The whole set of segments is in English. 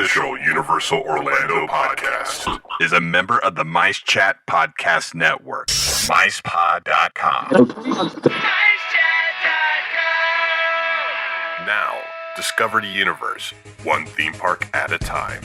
unofficial Universal Orlando podcast is a member of the Mice Chat Podcast Network. MicePod.com. Now, discover the universe, one theme park at a time.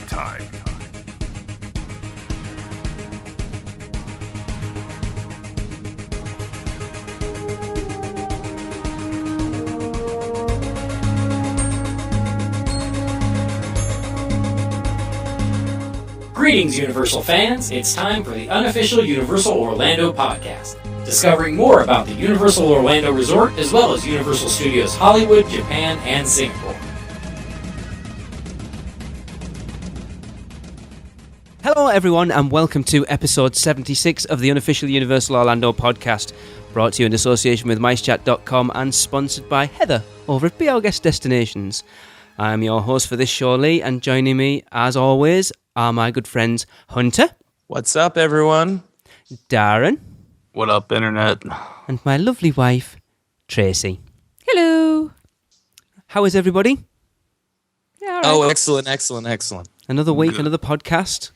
Greetings, Universal fans. It's time for the unofficial Universal Orlando podcast, discovering more about the Universal Orlando Resort as well as Universal Studios Hollywood, Japan, and Singapore. Hello everyone and welcome to episode 76 of the unofficial Universal Orlando podcast, brought to you in association with MiceChat.com and sponsored by Heather over at Be Our Guest Destinations. I'm your host for this show, Lee, and joining me, as always, are my good friends Hunter. What's up, everyone? Darren. What up, Internet? And my lovely wife, Tracy. Hello. How is everybody? Yeah, Oh, excellent. Another week, another podcast.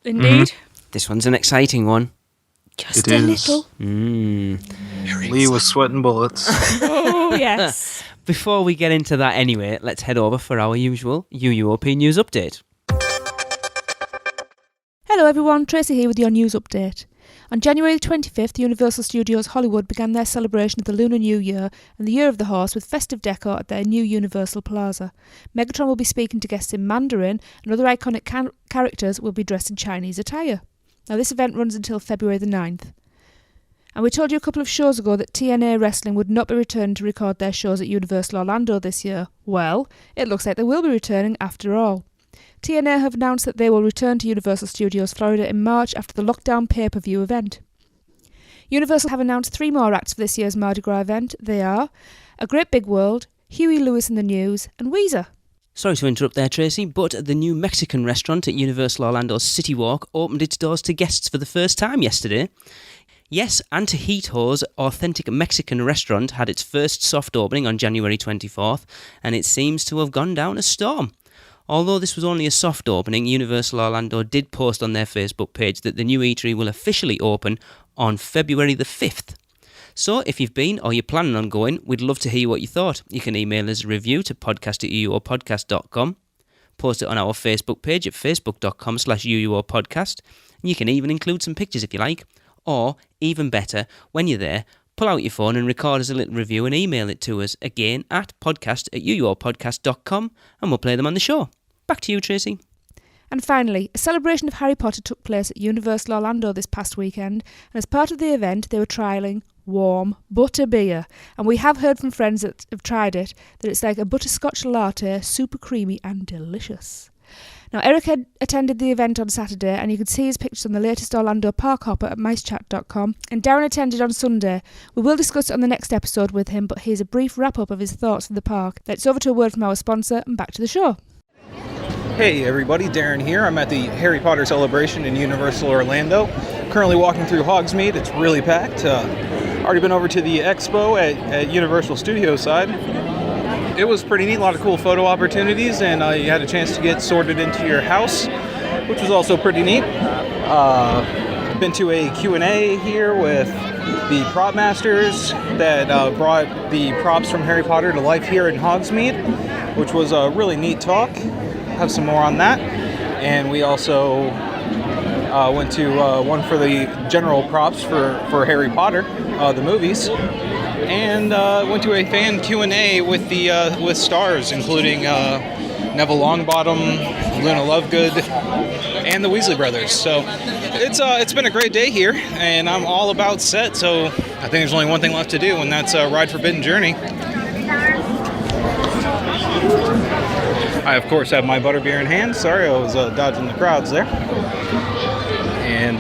Indeed. This one's an exciting one. Just It a is. little. Lee was sweating bullets. Oh, yes. Before we get into that anyway, let's head over for our usual UUOP news update. Hello, everyone. Tracy here with your news update. On January the 25th, Universal Studios Hollywood began their celebration of the Lunar New Year and the Year of the Horse with festive decor at their new Universal Plaza. Megatron will be speaking to guests in Mandarin, and other iconic characters will be dressed in Chinese attire. Now, this event runs until February the 9th. And we told you a couple of shows ago that TNA Wrestling would not be returning to record their shows at Universal Orlando this year. Well, it looks like they will be returning after all. TNA have announced that they will return to Universal Studios Florida in March after the lockdown pay-per-view event. Universal have announced 3 more acts for this year's Mardi Gras event. They are A Great Big World, Huey Lewis and the News, and Weezer. Sorry to interrupt there, Tracy, but the new Mexican restaurant at Universal Orlando's City Walk opened its doors to guests for the first time yesterday. Yes, Antojito's authentic Mexican restaurant had its first soft opening on January 24th, and it seems to have gone down a storm. Although this was only a soft opening, Universal Orlando did post on their Facebook page that the new eatery will officially open on February the 5th. So if you've been or you're planning on going, we'd love to hear what you thought. You can email us a review to podcast@uuopodcast.com, post it on our Facebook page at facebook.com/uuopodcast, and you can even include some pictures if you like. Or, even better, when you're there, pull out your phone and record us a little review and email it to us, again, at podcast@uuopodcast.com, and we'll play them on the show. Back to you, Tracy. And finally, a celebration of Harry Potter took place at Universal Orlando this past weekend, and as part of the event they were trialling warm butterbeer. And we have heard from friends that have tried it that it's like a butterscotch latte, super creamy and delicious. Now, Eric had attended the event on Saturday, and you can see his pictures on the latest Orlando Park Hopper at MiceChat.com, and Darren attended on Sunday. We will discuss it on the next episode with him, but here's a brief wrap-up of his thoughts of the park. Let's over to a word from our sponsor, and back to the show. Hey everybody, Darren here. I'm at the Harry Potter celebration in Universal Orlando. Currently walking through Hogsmeade. It's really packed. Already been over to the expo at Universal Studios side. It was pretty neat, a lot of cool photo opportunities, and you had a chance to get sorted into your house, which was also pretty neat. Been to a Q&A here with the prop masters that brought the props from Harry Potter to life here in Hogsmeade, which was a really neat talk. Have some more on that. And we also went to one for the general props for Harry Potter, the movies. And went to a fan Q&A with with stars, including Neville Longbottom, Luna Lovegood, and the Weasley brothers. So it's been a great day here, and I'm all about set. So I think there's only one thing left to do, and that's Ride Forbidden Journey. I of course have my butterbeer in hand. Sorry, I was dodging the crowds there. And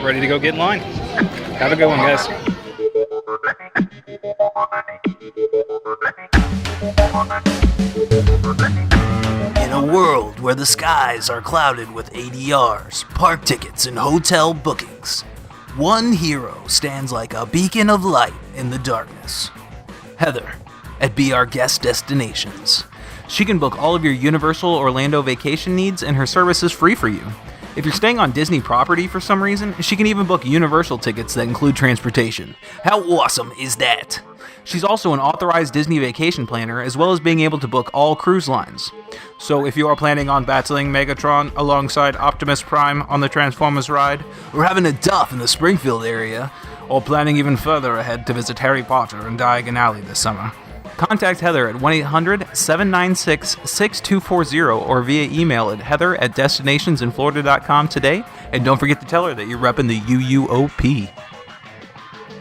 ready to go get in line. Have a good one, guys. In a world where the skies are clouded with ADRs, park tickets, and hotel bookings, one hero stands like a beacon of light in the darkness. Heather, at Be Our Guest Destinations. She can book all of your Universal Orlando vacation needs, and her service is free for you. If you're staying on Disney property for some reason, she can even book Universal tickets that include transportation. How awesome is that? She's also an authorized Disney vacation planner, as well as being able to book all cruise lines. So if you are planning on battling Megatron alongside Optimus Prime on the Transformers ride, or having a duff in the Springfield area, or planning even further ahead to visit Harry Potter and Diagon Alley this summer, contact Heather at 1-800-796-6240 or via email at heather@destinationsinflorida.com today, and don't forget to tell her that you're repping the UUOP.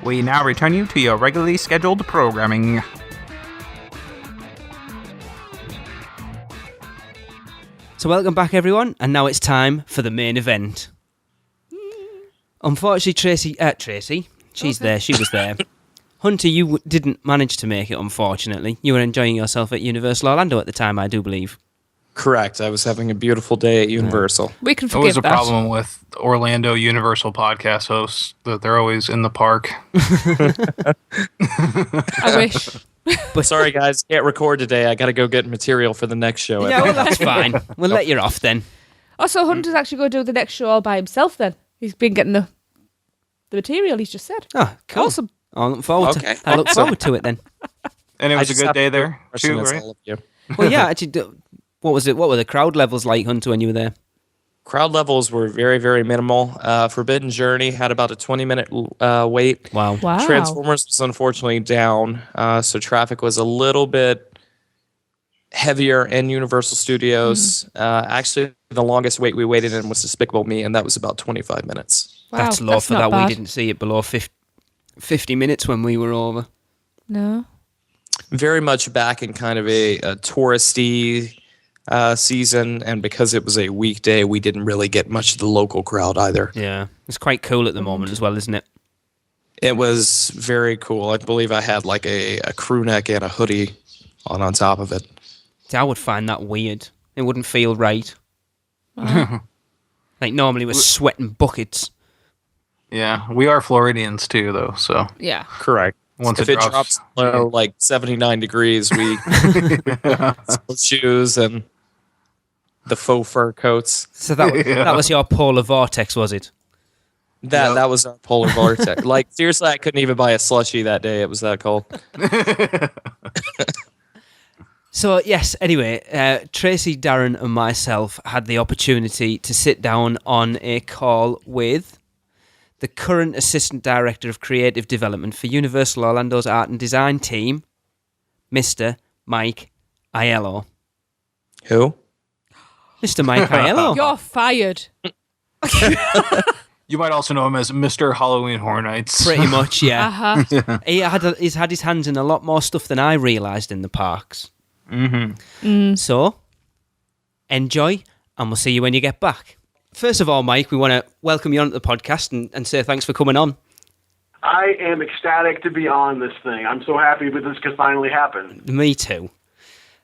We now return you to your regularly scheduled programming. So welcome back, everyone, and now it's time for the main event. Unfortunately, Tracy, she's there, she was there. Hunter, you didn't manage to make it, unfortunately. You were enjoying yourself at Universal Orlando at the time, I do believe. Correct. I was having a beautiful day at Universal. We can forgive Always a that. problem with Orlando Universal podcast hosts that they're always in the park. I wish. But sorry, guys, can't record today. I got to go get material for the next show. Yeah, well, that's fine. We'll let you off then. Also, Hunter's actually going to do the next show all by himself then. He's been getting the material he's just said. Oh, cool. Awesome. I look forward to it then. And it was a good day there, Question too, is right? all of you. Well, yeah, actually, what was it? What were the crowd levels like, Hunter, when you were there? Crowd levels were very, very minimal. Forbidden Journey had about a 20-minute wait. Wow. Wow. Transformers was unfortunately down, so traffic was a little bit heavier in Universal Studios. Actually, the longest wait we waited in was Despicable Me, and that was about 25 minutes. Wow, That's low for not that. bad. We didn't see it below 50 minutes when we were over. No. Very much back in kind of a touristy season, and because it was a weekday, we didn't really get much of the local crowd either. Yeah. It's quite cool at the moment as well, isn't it? It was very cool. I believe I had like a crew neck and a hoodie on top of it. See, I would find that weird. It wouldn't feel right. Like normally we're sweating buckets. Yeah, we are Floridians too, though. So Yeah. Correct. once If it drops below like 79 degrees, we sports shoes and the faux fur coats. So that was your polar vortex, was it? That was our polar vortex. Like seriously, I couldn't even buy a slushie that day. It was that cold. So, yes, anyway, Tracy, Darren and myself had the opportunity to sit down on a call with the current Assistant Director of Creative Development for Universal Orlando's Art and Design team, Mr. Mike Aiello. Who? Mr. Mike Aiello. You're fired. You might also know him as Mr. Halloween Horror Nights. Pretty much, yeah. Uh-huh. He's had his hands in a lot more stuff than I realised in the parks. So, enjoy, and we'll see you when you get back. First of all, Mike, we want to welcome you on the podcast and say thanks for coming on. I am ecstatic to be on this thing. I'm so happy that this could finally happen. Me too.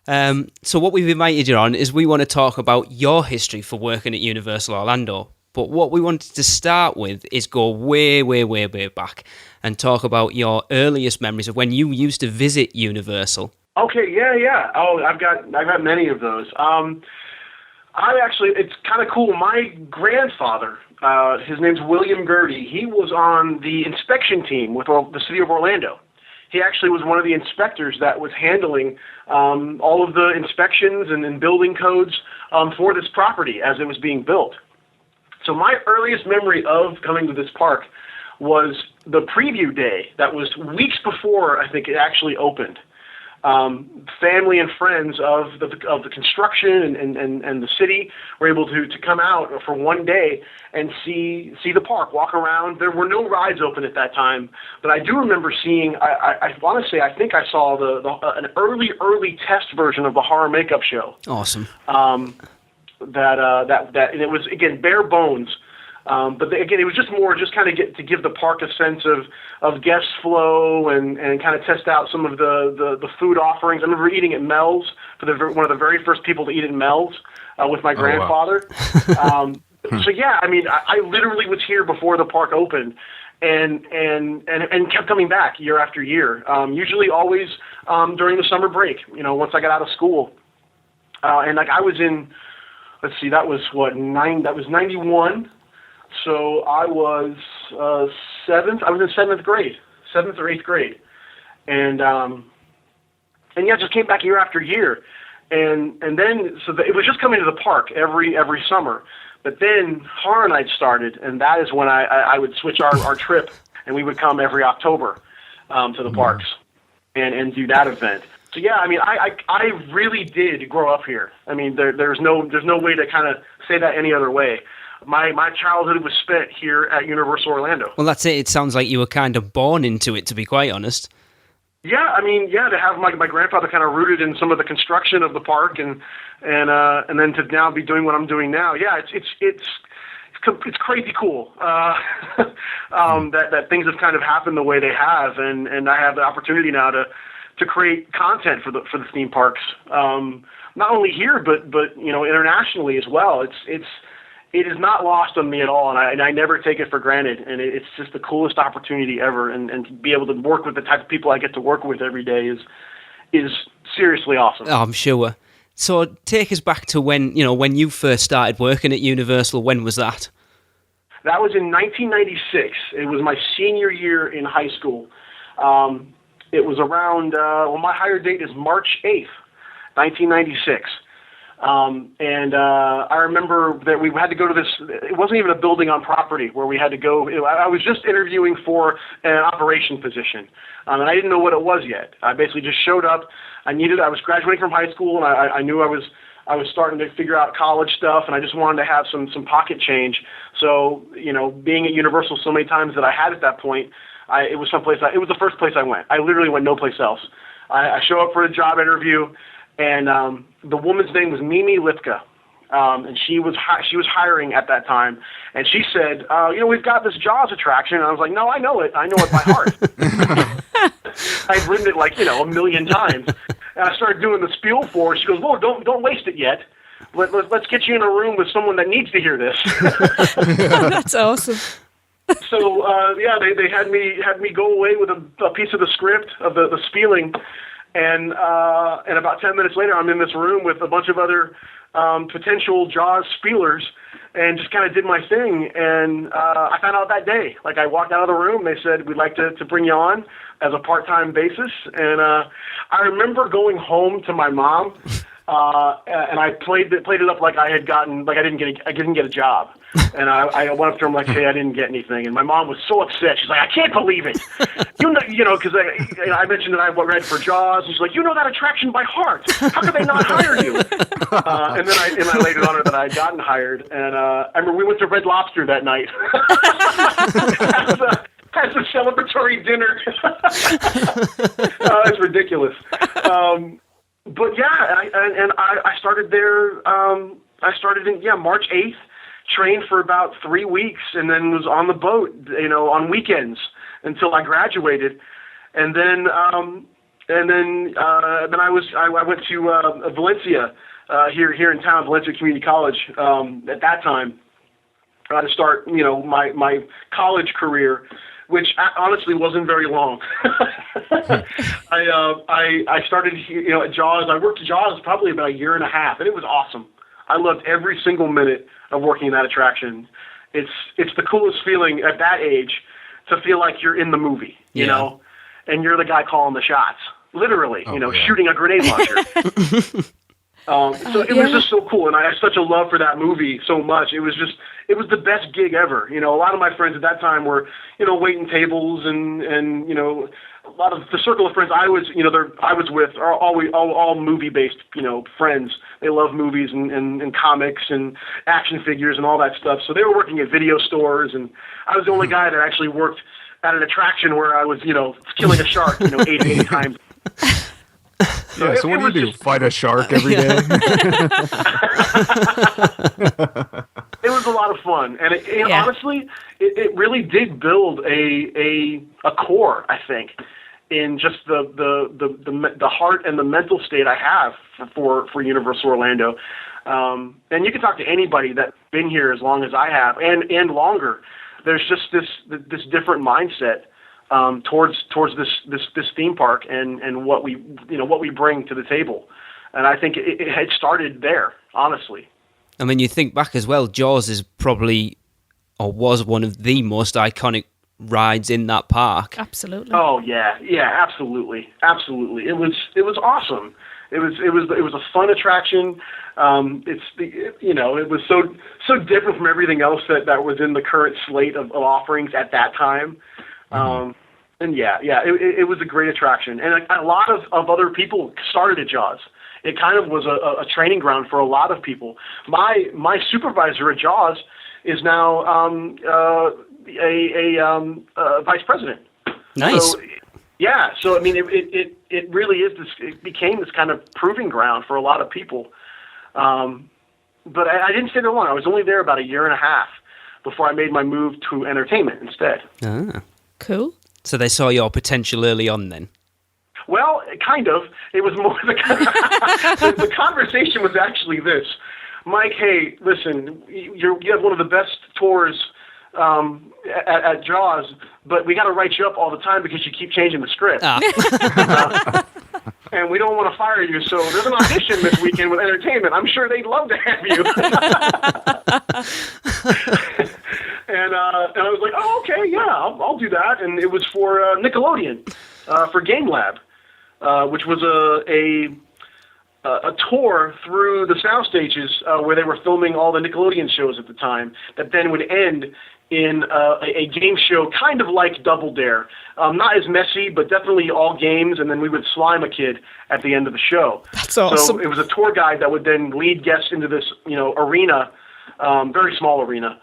So what we've invited you on is we want to talk about your history for working at Universal Orlando. But what we wanted to start with is go way, way, way, way back and talk about your earliest memories of when you used to visit Universal. Okay, yeah. Oh, I've got many of those. It's kind of cool. My grandfather, his name's William Gertie. He was on the inspection team with the city of Orlando. He actually was one of the inspectors that was handling all of the inspections and building codes for this property as it was being built. So my earliest memory of coming to this park was the preview day. That was weeks before I think it actually opened. Family and friends of the construction and the city were able to come out for one day and see the park, walk around. There were no rides open at that time, but I do remember seeing. I want to say I think I saw an early test version of the horror makeup show. Awesome. That and it was again bare bones. But again, it was just more kind of to give the park a sense of guest flow and kind of test out some of the food offerings. I remember eating at Mel's one of the very first people to eat at Mel's with my grandfather. Wow. So yeah, I mean, I literally was here before the park opened, and kept coming back year after year. Usually, always during the summer break. Once I got out of school. And like I was in, let's see, that was 91. So I was seventh. I was in seventh or eighth grade, and yeah, just came back year after year, and then it was just coming to the park every summer. But then Horror Nights started, and that is when I would switch our trip, and we would come every October to the parks and do that event. So yeah, I mean, I really did grow up here. I mean, there's no way to kind of say that any other way. My childhood was spent here at Universal Orlando. Well, that's it. It sounds like you were kind of born into it, to be quite honest. Yeah, I mean, yeah, to have my grandfather kind of rooted in some of the construction of the park, and then to now be doing what I'm doing now. Yeah, it's crazy cool that things have kind of happened the way they have, and I have the opportunity now to create content for the theme parks, not only here but internationally as well. It is not lost on me at all, and I never take it for granted. And it's just the coolest opportunity ever. And to be able to work with the type of people I get to work with every day is seriously awesome. Oh, I'm sure. So take us back to when you first started working at Universal. When was that? That was in 1996. It was my senior year in high school. It was around, my hire date is March 8th, 1996. And I remember that we had to go to this, it wasn't even a building on property where we had to go. I was just interviewing for an operation position, and I didn't know what it was yet. I basically just showed up. I was graduating from high school, and I knew I was starting to figure out college stuff, and I just wanted to have some pocket change. So, being at Universal so many times that I had at that point, it was the first place I went. I literally went no place else. I show up for a job interview, and the woman's name was Mimi Lipka, and she was hiring at that time. And she said, we've got this Jaws attraction. And I was like, no, I know it by heart. I'd written it a million times. And I started doing the spiel for her. She goes, "Whoa, don't waste it yet. Let's get you in a room with someone that needs to hear this." That's awesome. So they had me go away with a piece of the script of the spieling. And about 10 minutes later, I'm in this room with a bunch of other potential Jaws spielers, and just kind of did my thing. And I found out that day. Like, I walked out of the room, they said, "We'd like to bring you on as a part-time basis." And I remember going home to my mom, and I played it up like I didn't get a job. And I went up to her, I'm like, "Hey, I didn't get anything." And my mom was so upset. She's like, "I can't believe it." Because I mentioned that I read for Jaws. And she's like, "You know that attraction by heart. How could they not hire you?" And then I laid it on her that I had gotten hired. And I remember we went to Red Lobster that night as a celebratory dinner. It's ridiculous. But yeah, I started there. I started in March 8th. Trained for about 3 weeks, and then was on the boat, on weekends until I graduated, and then I went to Valencia, here in town, Valencia Community College, at that time, to start my college career, which honestly wasn't very long. I started at Jaws. I worked at Jaws probably about a year and a half, and it was awesome. I loved every single minute of working in that attraction. It's the coolest feeling at that age to feel like you're in the movie, you know, and you're the guy calling the shots, literally, shooting a grenade launcher. So it was just so cool, and I had such a love for that movie so much. It was the best gig ever. A lot of my friends at that time were, waiting tables and a lot of the circle of friends I was with are all movie-based, friends. They love movies and comics and action figures and all that stuff. So they were working at video stores, and I was the only guy that actually worked at an attraction where I was, killing a shark, 80 times. So what do you do? Fight a shark every day? It was a lot of fun, and honestly, it really did build a core, I think, in just the heart and the mental state I have for Universal Orlando. And you can talk to anybody that's been here as long as I have, and longer. There's just this different mindset towards this theme park and what we bring to the table. And I think it had started there, honestly. I mean, you think back as well, Jaws is probably, or was one of the most iconic rides in that park. Absolutely. Oh yeah, absolutely. It was awesome. It was a fun attraction. It was so different from everything else that was in the current slate of offerings at that time. And it was a great attraction. And a lot of other people started at Jaws. It kind of was a training ground for a lot of people. My supervisor at Jaws is now a vice president. Nice. So I mean, it really is this. It became this kind of proving ground for a lot of people. But I didn't stay there long. I was only there about a year and a half before I made my move to entertainment instead. Ah, cool. So they saw your potential early on, then. Well, kind of. It was more the conversation was actually this: Mike, hey, listen, you have one of the best tours at Jaws, but we got to write you up all the time because you keep changing the script. And we don't want to fire you, so there's an audition this weekend with entertainment. I'm sure they'd love to have you. And I was like, oh, okay, yeah, I'll do that. And it was for Nickelodeon, for Game Lab, which was a tour through the sound stages where they were filming all the Nickelodeon shows at the time that then would end in a game show kind of like Double Dare. Not as messy, but definitely all games, and then we would slime a kid at the end of the show. That's awesome. So it was a tour guide that would then lead guests into this arena, very small arena,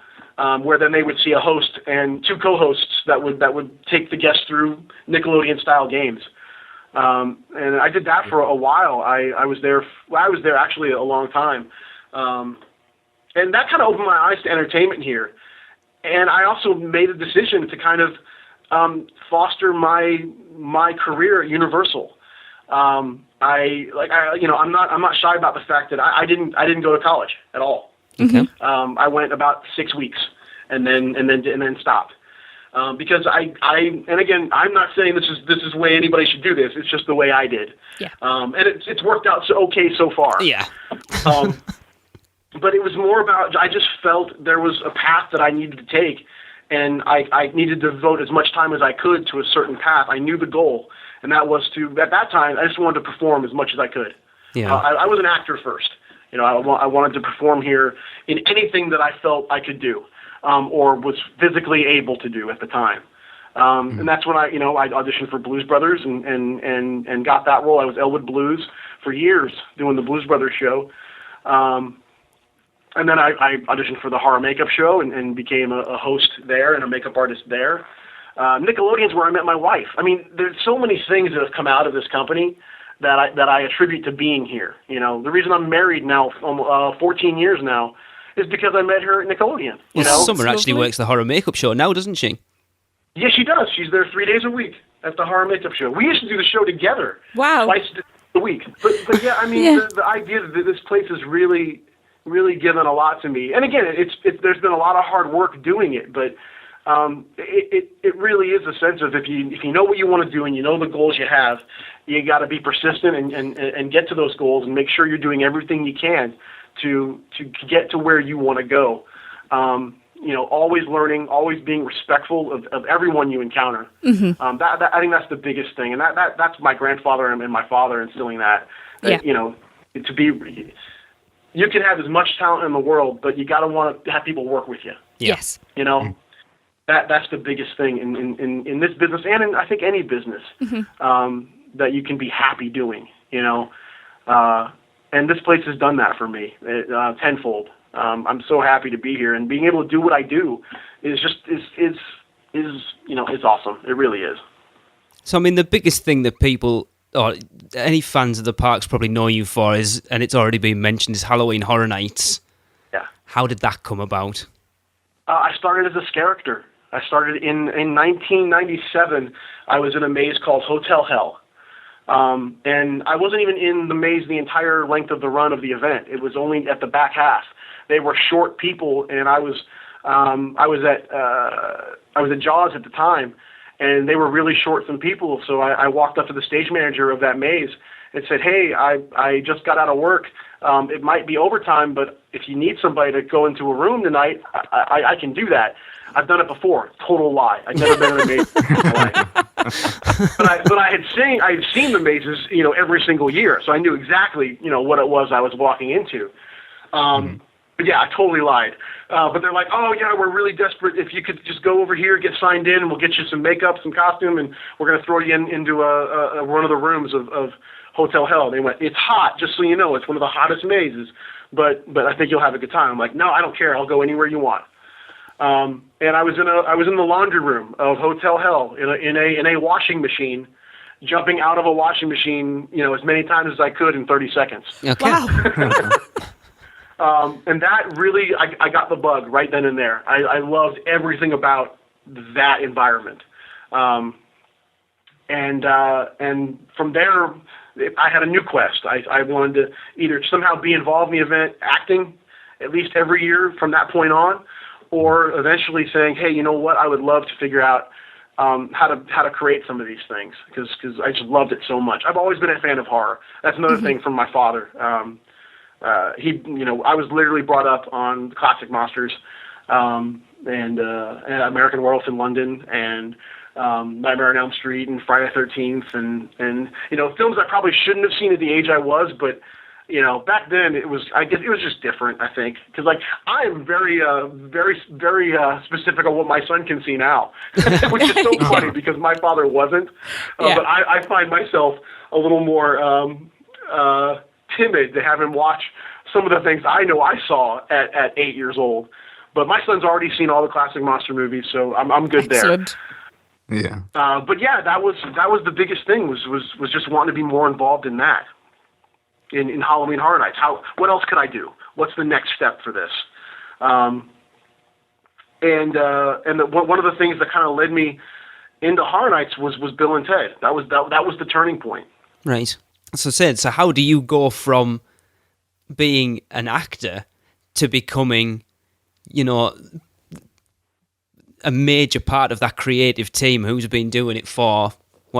where then they would see a host and two co-hosts that would take the guests through Nickelodeon-style games. And I did that for a while. I was there actually a long time. And that kind of opened my eyes to entertainment here. And I also made a decision to kind of foster my career at Universal. I'm not shy about the fact that I didn't go to college at all. Okay. I went about 6 weeks and then stopped. Because and again, I'm not saying this is the way anybody should do this. It's just the way I did. Yeah. And it's worked out okay so far. Yeah. But it was more about, I just felt there was a path that I needed to take, and I needed to devote as much time as I could to a certain path. I knew the goal, and that was at that time, I just wanted to perform as much as I could. Yeah. I was an actor first. I wanted to perform here in anything that I felt I could do. Or was physically able to do at the time. And that's when I auditioned for Blues Brothers and got that role. I was Elwood Blues for years doing the Blues Brothers show. And then I auditioned for the Horror Makeup Show and became a host there and a makeup artist there. Nickelodeon's where I met my wife. I mean, there's so many things that have come out of this company that I attribute to being here. The reason I'm married now, 14 years now, is because I met her at Nickelodeon. Summer actually works the Horror Makeup Show now, doesn't she? Yeah, she does. She's there 3 days a week at the Horror Makeup Show. We used to do the show together. Wow. Twice a week. But yeah, I mean, The idea that this place has really, really given a lot to me. And again, there's been a lot of hard work doing it, but it really is a sense of if you know what you want to do and you know the goals you have, you got to be persistent and get to those goals and make sure you're doing everything you can to get to where you want to go. Always learning, always being respectful of everyone you encounter. Mm-hmm. I think that's the biggest thing, and that's my grandfather and my father instilling that. Yeah. To be, you can have as much talent in the world, but you got to want to have people work with you. Yeah. Yes. That's the biggest thing in this business and in I think any business that you can be happy doing. And this place has done that for me tenfold. I'm so happy to be here, and being able to do what I do is it's awesome. It really is. So I mean, the biggest thing that people or any fans of the parks probably know you for is, and it's already been mentioned, is Halloween Horror Nights. Yeah. How did that come about? I started as a character. I started in 1997. I was in a maze called Hotel Hell. And I wasn't even in the maze the entire length of the run of the event. It was only at the back half. They were short people, and I was at Jaws at the time, and they were really short some people. So I walked up to the stage manager of that maze, and said, hey, I just got out of work. It might be overtime, but if you need somebody to go into a room tonight, I can do that. I've done it before. Total lie. I've never been in a maze in my life. But I had seen the mazes, every single year, so I knew exactly, what it was I was walking into. But yeah, I totally lied. But they're like, oh yeah, we're really desperate. If you could just go over here, get signed in, and we'll get you some makeup, some costume, and we're going to throw you into one of the rooms of Hotel Hell. They went, it's hot, just so you know, it's one of the hottest mazes, but I think you'll have a good time. I'm like, no, I don't care. I'll go anywhere you want. And I was in the laundry room of Hotel Hell in a washing machine, jumping out of a washing machine, as many times as I could in 30 seconds. Okay. Wow. And that really, I got the bug right then and there. I loved everything about that environment. And from there, I had a new quest. I wanted to either somehow be involved in the event, acting at least every year from that point on, or eventually saying, hey, you know what, I would love to figure out how to create some of these things, because I just loved it so much. I've always been a fan of horror. That's another thing from my father. I was literally brought up on classic monsters, and American Werewolf in London, and Nightmare on Elm Street, and Friday the 13th, and films I probably shouldn't have seen at the age I was, but back then it was just different, I think, because I am very specific on what my son can see now, which is so funny because my father wasn't, but I find myself a little more timid to have him watch some of the things I know I saw at 8 years old. But my son's already seen all the classic monster movies, so I'm good Excellent. Yeah. there. But yeah, that was the biggest thing was just wanting to be more involved in that. In Halloween Horror Nights, what else could I do? What's the next step for this? One of the things that kind of led me into Horror Nights was Bill and Ted. That was the turning point. Right. So how do you go from being an actor to becoming, a major part of that creative team who's been doing it for,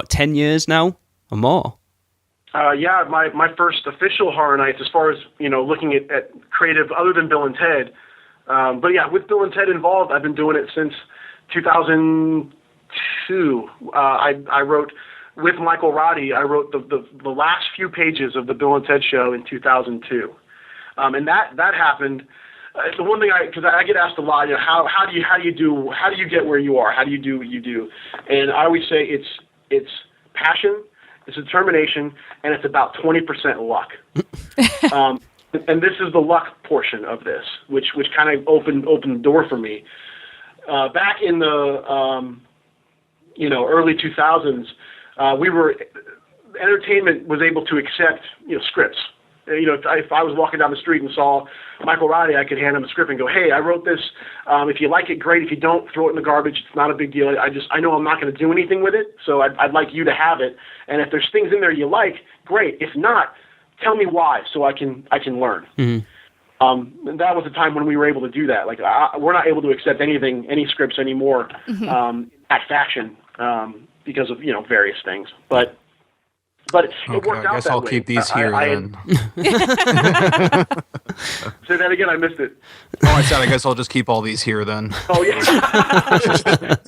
10 years now or more? My first official Horror Nights, as far as, looking at creative other than Bill and Ted. But yeah, with Bill and Ted involved, I've been doing it since 2002. I wrote, with Michael Roddy, I wrote the last few pages of the Bill and Ted show in 2002. And that happened. The one thing because I get asked a lot, how do you get where you are? How do you do what you do? And I always say it's passion, it's determination, and it's about 20% luck. And this is the luck portion of this, which kind of opened the door for me. Back in the early 2000s, entertainment was able to accept scripts. If I was walking down the street and saw Michael Roddy, I could hand him a script and go, hey, I wrote this. If you like it, great. If you don't, throw it in the garbage. It's not a big deal. I know I'm not going to do anything with it, so I'd like you to have it. And if there's things in there you like, great. If not, tell me why, so I can learn. Mm-hmm. And that was the time when we were able to do that. We're not able to accept any scripts anymore, at Faction, because of various things. But it worked out. I guess that I'll way. keep these here then. Say that again. I missed it. Oh, I said I guess I'll just keep all these here then. Oh yeah.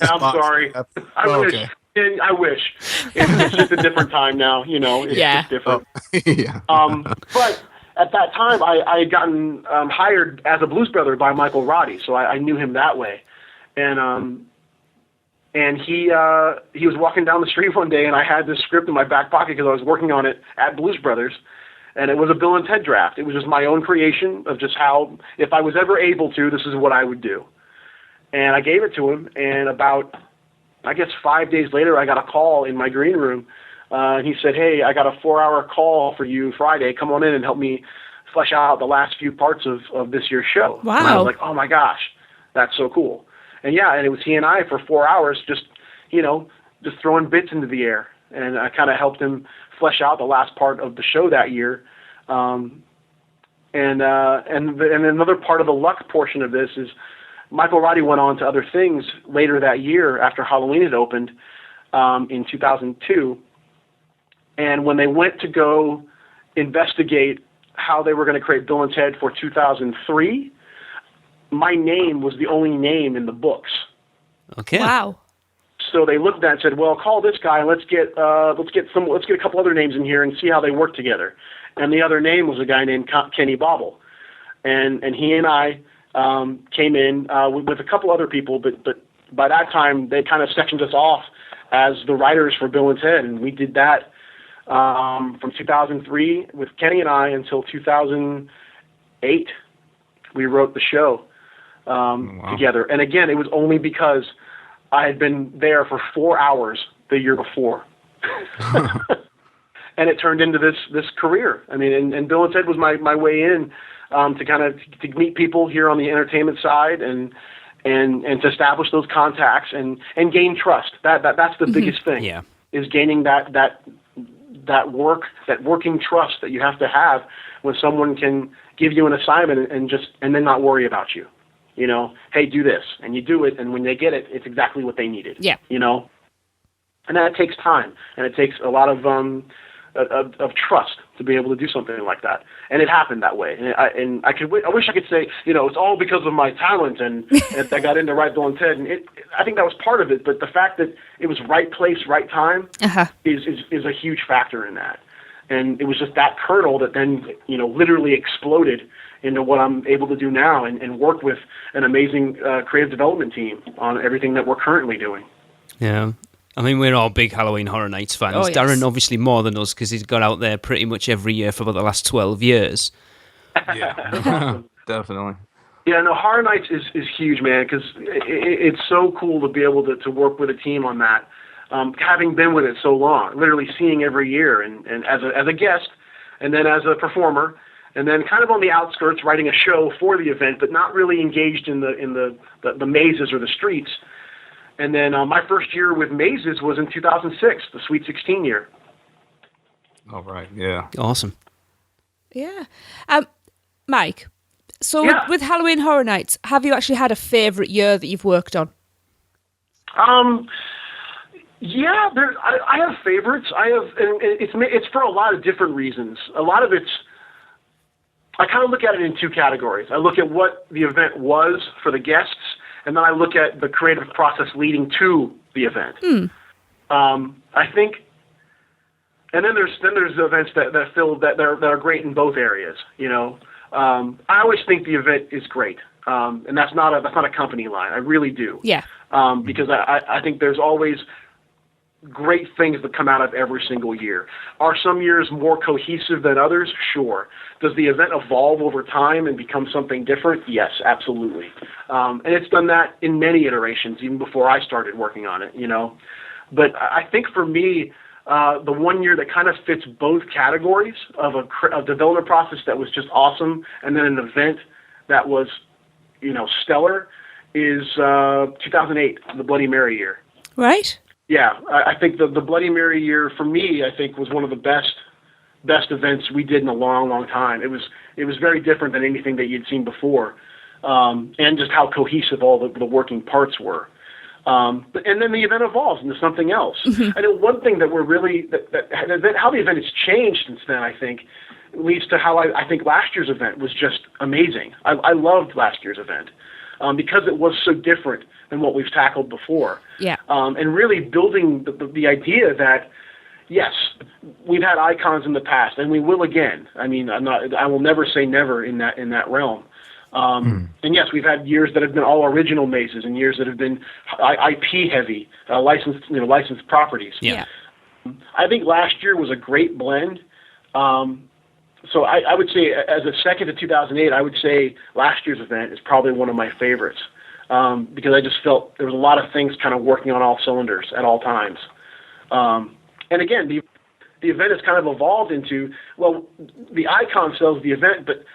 I'm sorry. I wish. It's just a different time now. It's just different. Yeah. But at that time, I had gotten hired as a blues brother by Michael Roddy, so I knew him that way, and he was walking down the street one day, and I had this script in my back pocket because I was working on it at Blues Brothers, and it was a Bill and Ted draft. It was just my own creation of just how, if I was ever able to, this is what I would do. And I gave it to him, and about, 5 days later, I got a call in my green room, and he said, hey, I got a 4-hour call for you Friday. Come on in and help me flesh out the last few parts of this year's show. Wow. And I was like, oh my gosh, that's so cool. And it was he and I for 4 hours, just throwing bits into the air. And I kind of helped him flesh out the last part of the show that year. And another part of the luck portion of this is Michael Roddy went on to other things later that year after Halloween had opened, in 2002. And when they went to go investigate how they were going to create Bill and Ted for 2003, my name was the only name in the books. Okay. Wow. So they looked at that and said, "Well, call this guy and let's get a couple other names in here and see how they work together." And the other name was a guy named Kenny Bobble, and he and I came in with a couple other people, but by that time they kind of sectioned us off as the writers for Bill and Ted, and we did that from 2003 with Kenny and I until 2008. We wrote the show together, and again, it was only because I had been there for 4 hours the year before. And it turned into this career. I mean, and Bill and Ted was my way in to meet people here on the entertainment side and to establish those contacts and gain trust. That's the biggest thing. Yeah. Is gaining that working trust that you have to have when someone can give you an assignment and then not worry about you. You know, hey, do this, and you do it, and when they get it, it's exactly what they needed. Yeah. You know, and that takes time, and it takes a lot of trust to be able to do something like that. And it happened that way. And I wish I could say, you know, it's all because of my talent and I got into write Bill and Ted. And I think that was part of it. But the fact that it was right place, right time is a huge factor in that. And it was just that kernel that then, you know, literally exploded into what I'm able to do now and work with an amazing creative development team on everything that we're currently doing. Yeah. I mean, we're all big Halloween Horror Nights fans. Oh, yes. Darren, obviously, more than us, because he's got out there pretty much every year for about the last 12 years. Yeah, definitely. Yeah, no, Horror Nights is huge, man, because it's so cool to be able to work with a team on that. Having been with it so long, literally seeing every year, and as a guest, and then as a performer, and then kind of on the outskirts writing a show for the event, but not really engaged in the mazes or the streets. And then my first year with mazes was in 2006, the Sweet 16 year. All right, yeah. Awesome. Yeah. Mike, so with Halloween Horror Nights, have you actually had a favourite year that you've worked on? Yeah, I have favorites. And it's for a lot of different reasons. A lot of it's, I kind of look at it in two categories. I look at what the event was for the guests, and then I look at the creative process leading to the event. I think, and then there's events that are great in both areas. You know, I always think the event is great, and that's not a company line. I really do. Yeah. Because I think there's always great things that come out of every single year. Are some years more cohesive than others? Sure. Does the event evolve over time and become something different? Yes, absolutely. And it's done that in many iterations, even before I started working on it, you know. But I think for me, the one year that kind of fits both categories of a development process that was just awesome and then an event that was, you know, stellar is 2008, the Bloody Mary year. Right. Yeah, I think the Bloody Mary year for me, I think, was one of the best events we did in a long, long time. It was very different than anything that you'd seen before, and just how cohesive all the working parts were. And then the event evolves into something else. I know one thing that we're really how the event has changed since then, I think, leads to how I think last year's event was just amazing. I loved last year's event. Because it was so different than what we've tackled before. Yeah. And really building the idea that, yes, we've had icons in the past, and we will again. I mean, I will never say never in that realm. And yes, we've had years that have been all original mazes, and years that have been IP heavy, licensed properties. Yeah. I think last year was a great blend. So I would say, as a second to 2008, I would say last year's event is probably one of my favorites, because I just felt there was a lot of things kind of working on all cylinders at all times. And again, the event has kind of evolved into, well, the icon sells the event, but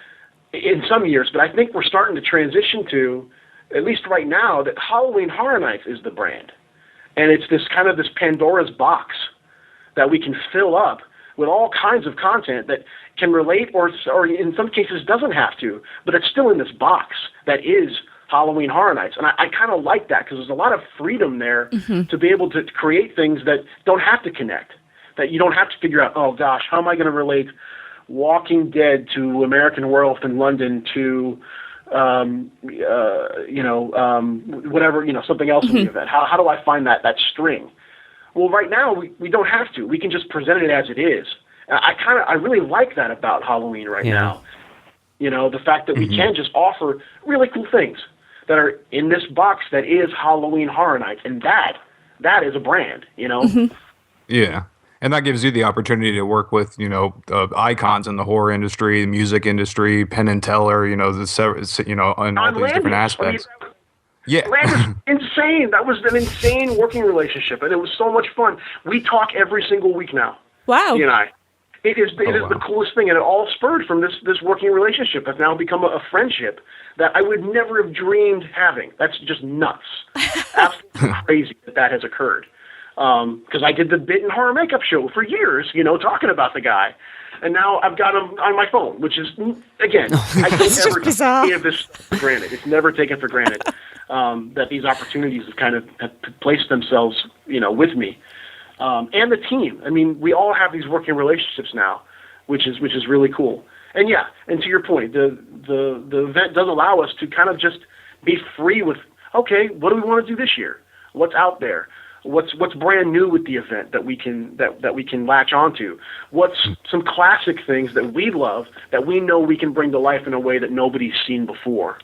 in some years, but I think we're starting to transition to, at least right now, that Halloween Horror Nights is the brand. And it's this kind of this Pandora's box that we can fill up with all kinds of content that can relate or in some cases doesn't have to, but it's still in this box that is Halloween Horror Nights. And I kind of like that because there's a lot of freedom there to be able to create things that don't have to connect. that you don't have to figure out, oh gosh, how am I going to relate Walking Dead to American Werewolf in London to whatever, something else in the event. How do I find that string? Well, right now we don't have to. We can just present it as it is. I really like that about Halloween right now. The fact that we can just offer really cool things that are in this box that is Halloween Horror Nights, and that is a brand, Yeah. And that gives you the opportunity to work with, icons in the horror industry, the music industry, Penn and Teller, and all these different aspects. Landis, insane. That was an insane working relationship, and it was so much fun. We talk every single week now. Wow. He and I. It is the coolest thing, and it all spurred from this working relationship that's now become a friendship that I would never have dreamed having. That's just nuts. Absolutely crazy that has occurred. Because I did the Bit and Horror Makeup Show for years, talking about the guy. And now I've got him on my phone, which is, again, I don't ever take any of this for granted. It's never taken for granted that these opportunities have placed themselves, with me. And the team. I mean, we all have these working relationships now, which is really cool. And and to your point, the event does allow us to kind of just be free with, okay, what do we want to do this year? What's out there? What's brand new with the event that we can latch onto? What's some classic things that we love that we know we can bring to life in a way that nobody's seen before?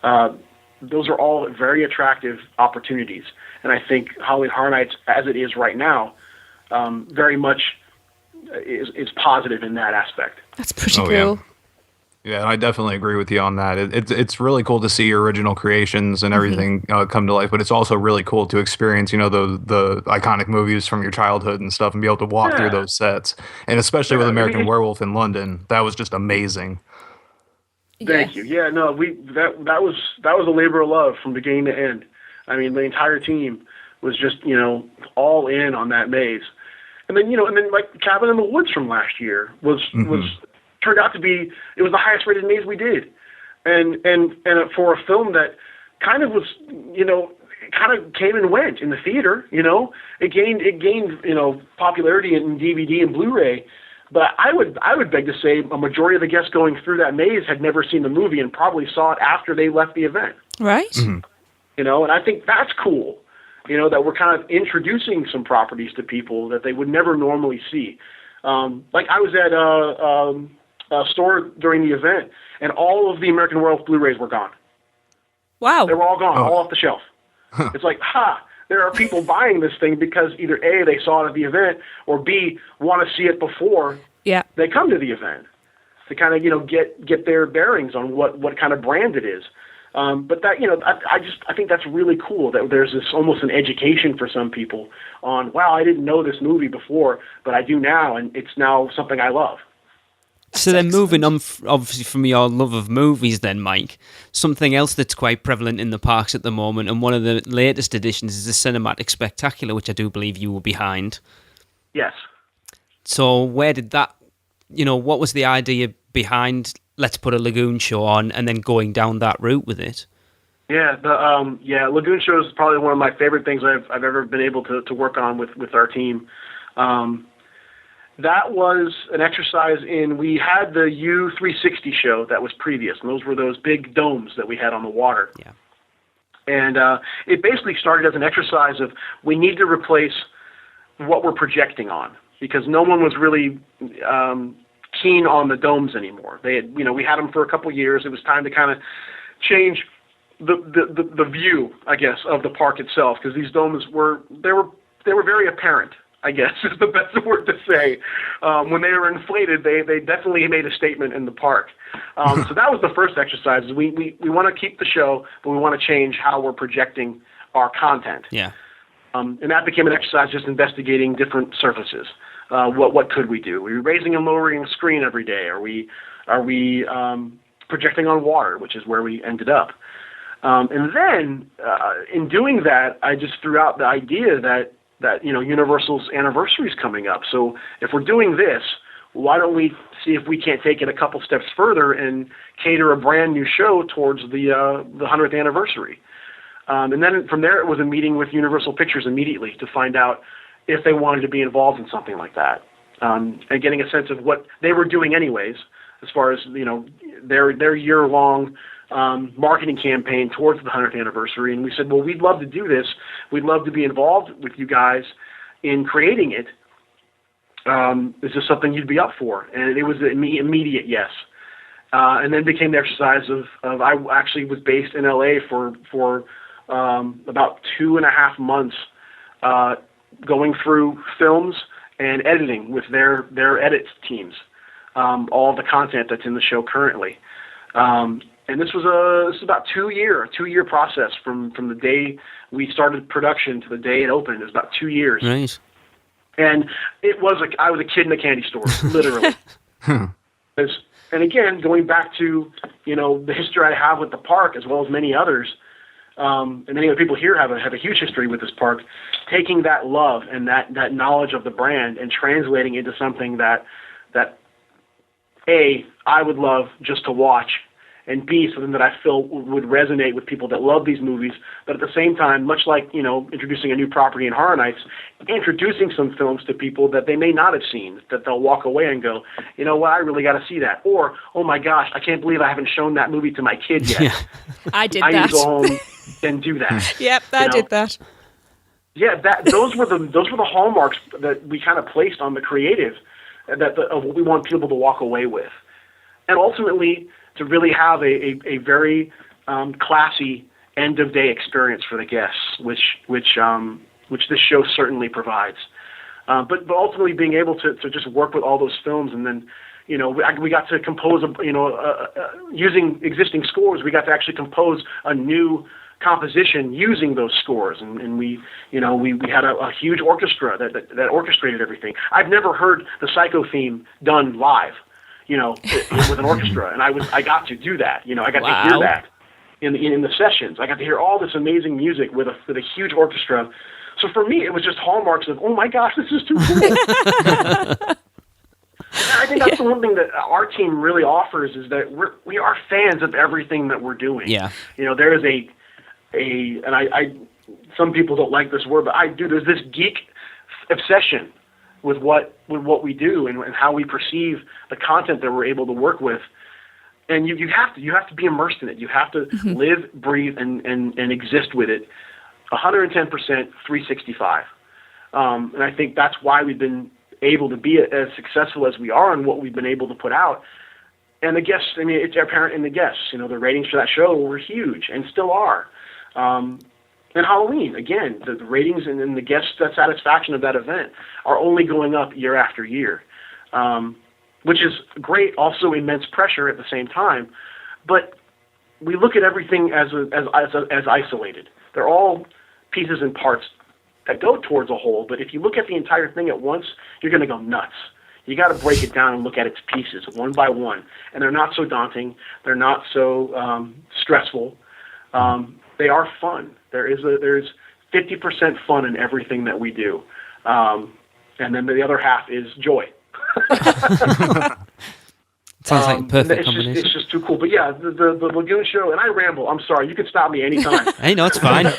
Those are all very attractive opportunities, and I think Halloween Horror Nights, as it is right now, very much is positive in that aspect. That's pretty cool. Yeah, I definitely agree with you on that. It's really cool to see your original creations and everything come to life, but it's also really cool to experience, the iconic movies from your childhood and stuff, and be able to walk through those sets. And especially with American Werewolf in London, that was just amazing. Thank you. Yeah, no, that was a labor of love from beginning to end. I mean, the entire team was just all in on that maze, and then like Cabin in the Woods from last year was turned out to be, it was the highest rated maze we did. And for a film that kind of was, kind of came and went in the theater, it gained, popularity in DVD and Blu-ray. But I would beg to say a majority of the guests going through that maze had never seen the movie and probably saw it after they left the event. Right. And I think that's cool, that we're kind of introducing some properties to people that they would never normally see. Like I was at a store during the event, and all of the American Werewolf Blu-rays were gone. Wow. They were all gone, all off the shelf. It's like, there are people buying this thing because either A, they saw it at the event, or B, want to see it before they come to the event to kind of, get their bearings on what kind of brand it is. But that, I think that's really cool that there's this almost an education for some people on, wow, I didn't know this movie before, but I do now, and it's now something I love. So then moving on, obviously, from your love of movies then, Mike, something else that's quite prevalent in the parks at the moment, and one of the latest additions is the Cinematic Spectacular, which I do believe you were behind. Yes. So where did that, what was the idea behind, let's put a Lagoon show on, and then going down that route with it? Yeah, Lagoon show is probably one of my favorite things I've ever been able to work on with our team. That was an exercise we had the U360 show that was previous, and those were those big domes that we had on the water. Yeah. And it basically started as an exercise of we need to replace what we're projecting on, because no one was really keen on the domes anymore. They had, we had them for a couple years. It was time to kind of change the view, I guess, of the park itself, because these domes were very apparent, I guess is the best word to say. When they were inflated, they definitely made a statement in the park. So that was the first exercise. We want to keep the show, but we want to change how we're projecting our content. Yeah. And that became an exercise just investigating different surfaces. What could we do? Are we raising and lowering a screen every day? Are we projecting on water, which is where we ended up? And then in doing that, I just threw out the idea that Universal's anniversary is coming up. So if we're doing this, why don't we see if we can't take it a couple steps further and cater a brand new show towards the 100th anniversary? And then from there, it was a meeting with Universal Pictures immediately to find out, if they wanted to be involved in something like that, and getting a sense of what they were doing anyways, as far as their year-long marketing campaign towards the 100th anniversary. And we said, well, we'd love to do this. We'd love to be involved with you guys in creating it. Is this something you'd be up for? And it was an immediate yes. And then became the exercise of I actually was based in LA for about 2.5 months, going through films and editing with their edit teams, all the content that's in the show currently. And this was about 2 year process from the day we started production to the day it opened. It was about 2 years. Right. And I was a kid in a candy store, literally. And again, going back to, the history I have with the park, as well as many others, and many other people here have a huge history with this park, taking that love and that knowledge of the brand and translating into something that A, I would love just to watch, and B, something that I feel would resonate with people that love these movies, but at the same time, much like, introducing a new property in Horror Nights, introducing some films to people that they may not have seen, that they'll walk away and go, you know what, I really got to see that. Or, oh my gosh, I can't believe I haven't shown that movie to my kid yet. Yeah. I did I that. need to go home and do that. Yep, I did that. Yeah, those were the hallmarks that we kind of placed on the creative of what we want people to walk away with. And ultimately, to really have a very classy end-of-day experience for the guests, which this show certainly provides. But ultimately being able to just work with all those films, and then, we got to compose, using existing scores, we got to actually compose a new composition using those scores, and we had a huge orchestra that orchestrated everything. I've never heard the Psycho theme done live, with an orchestra, and I got to do that. I got to hear that in the sessions. I got to hear all this amazing music with a huge orchestra. So for me, it was just hallmarks of, oh my gosh, this is too cool. I think that's the one thing that our team really offers, is that we are fans of everything that we're doing. Yeah. There is and I some people don't like this word, but there's this geek obsession with what we do and how we perceive the content that we're able to work with. And you have to be immersed in it. You have to live, breathe, and exist with it 110%, 365. And I think that's why we've been able to be as successful as we are in what we've been able to put out. And the guests, it's apparent in the guests. The ratings for that show were huge and still are. And Halloween, again, the ratings and the guest satisfaction of that event are only going up year after year, which is great, also immense pressure at the same time. But we look at everything as isolated. They're all pieces and parts that go towards a whole, but if you look at the entire thing at once, you're going to go nuts. You got to break it down and look at its pieces one by one, and they're not so daunting. They're not so stressful. They are fun. There's 50% fun in everything that we do, and then the other half is joy. Sounds like a perfect combination. It's just too cool. But yeah, the Lagoon show, and I ramble. I'm sorry. You can stop me anytime. Hey, no, it's fine.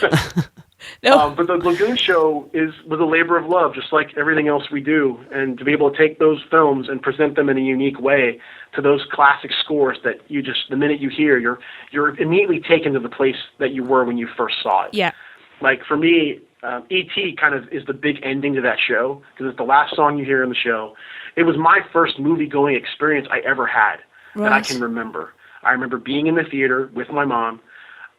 No. But the Lagoon show was a labor of love, just like everything else we do. And to be able to take those films and present them in a unique way to those classic scores that the minute you hear, you're immediately taken to the place that you were when you first saw it. Yeah. Like for me, E.T. kind of is the big ending to that show, because it's the last song you hear in the show. It was my first movie-going experience I ever had that I can remember. I remember being in the theater with my mom.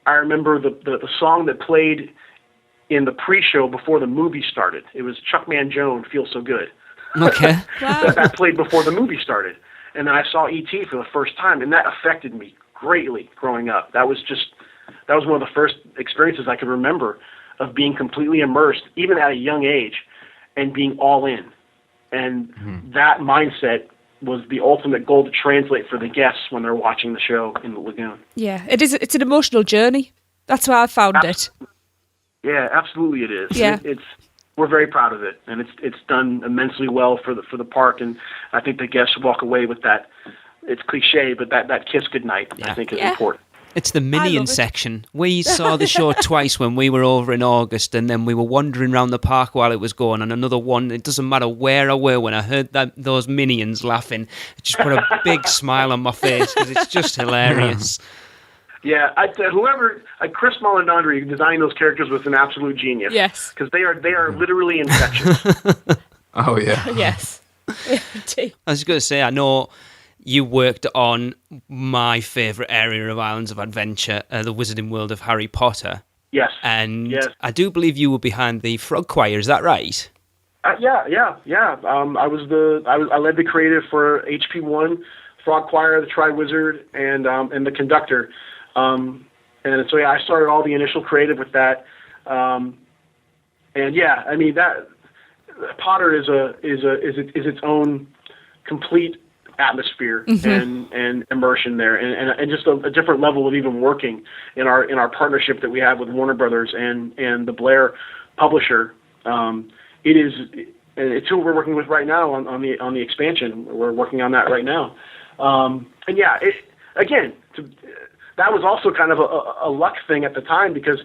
I remember the song that played in the pre-show before the movie started. It was Chuck Mangione, Feel So Good. Okay. Wow. that played before the movie started. And then I saw E.T. for the first time, and that affected me greatly growing up. That was one of the first experiences I could remember of being completely immersed, even at a young age, and being all in. And that mindset was the ultimate goal to translate for the guests when they're watching the show in the Lagoon. Yeah, it is. It's an emotional journey. That's why I found it. Yeah, absolutely it is. Yeah. We're very proud of it, and it's done immensely well for the park, and I think the guests walk away with that. It's cliche, but that kiss goodnight, I think, is important. It's the Minion section. We saw the show twice when we were over in August, and then we were wandering around the park while it was going on. Another one, it doesn't matter where I were, when I heard those Minions laughing, it just put a big smile on my face because it's just hilarious. Yeah, Chris Malandandri, who designed those characters, was an absolute genius. Yes. Because they are literally infectious. Oh, yeah. Yes. I was going to say, I know you worked on my favourite area of Islands of Adventure, the Wizarding World of Harry Potter. Yes. And I do believe you were behind the Frog Choir, is that right? Yeah. I led the creative for HP1, Frog Choir, the Tri-Wizard, and the conductor. And so I started all the initial creative with that. That Potter is its own complete atmosphere and immersion there, and just a different level of even working in our partnership that we have with Warner Brothers and the Blair publisher. It's who we're working with right now on the expansion. We're working on that right now. That was also kind of a luck thing at the time, because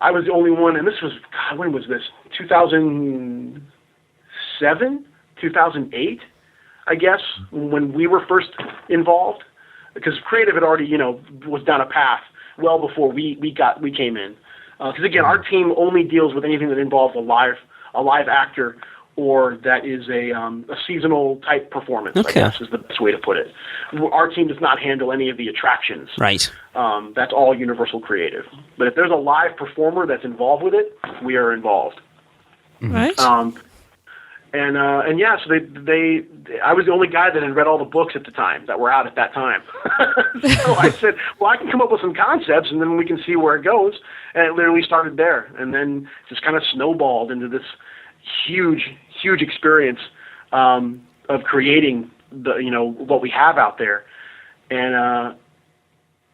I was the only one, and this was, God, when was this? 2007, 2008, I guess, when we were first involved, because creative had already, was down a path well before we came in. Because again, our team only deals with anything that involves a live actor, or that is a seasonal type performance, I guess is the best way to put it. Our team does not handle any of the attractions. Right. That's all Universal Creative. But if there's a live performer that's involved with it, we are involved. Right. So I was the only guy that had read all the books at the time that were out at that time. So I said, well, I can come up with some concepts, and then we can see where it goes. And it literally started there, and then just kind of snowballed into this huge experience of creating what we have out there, and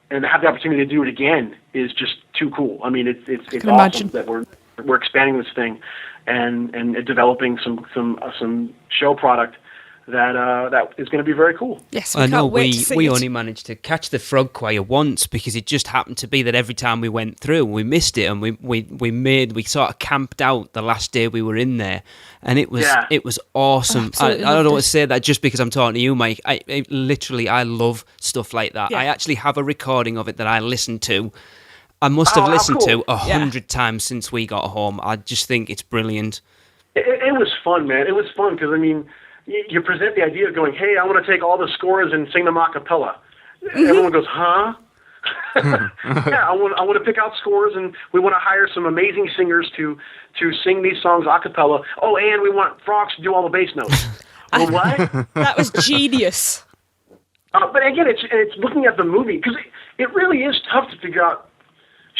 to have the opportunity to do it again is just too cool. I mean, it's awesome that we're expanding this thing and developing some show product that is going to be very cool. Yes, I know we only managed to catch the Frog Choir once, because it just happened to be that every time we went through, we missed it, and we sort of camped out the last day we were in there, and it was awesome. I don't know what to say that just because I'm talking to you, Mike. I love stuff like that. Yeah. I actually have a recording of it that I listened to. I must have listened to 100 times since we got home. I just think it's brilliant. It was fun, man. It was fun because, I mean, you present the idea of going, hey, I want to take all the scores and sing them a cappella. Everyone goes, huh? I want to pick out scores, and we want to hire some amazing singers to sing these songs a cappella. Oh, and we want frogs to do all the bass notes. Well, what? That was genius. But again, it's looking at the movie, because it really is tough to figure out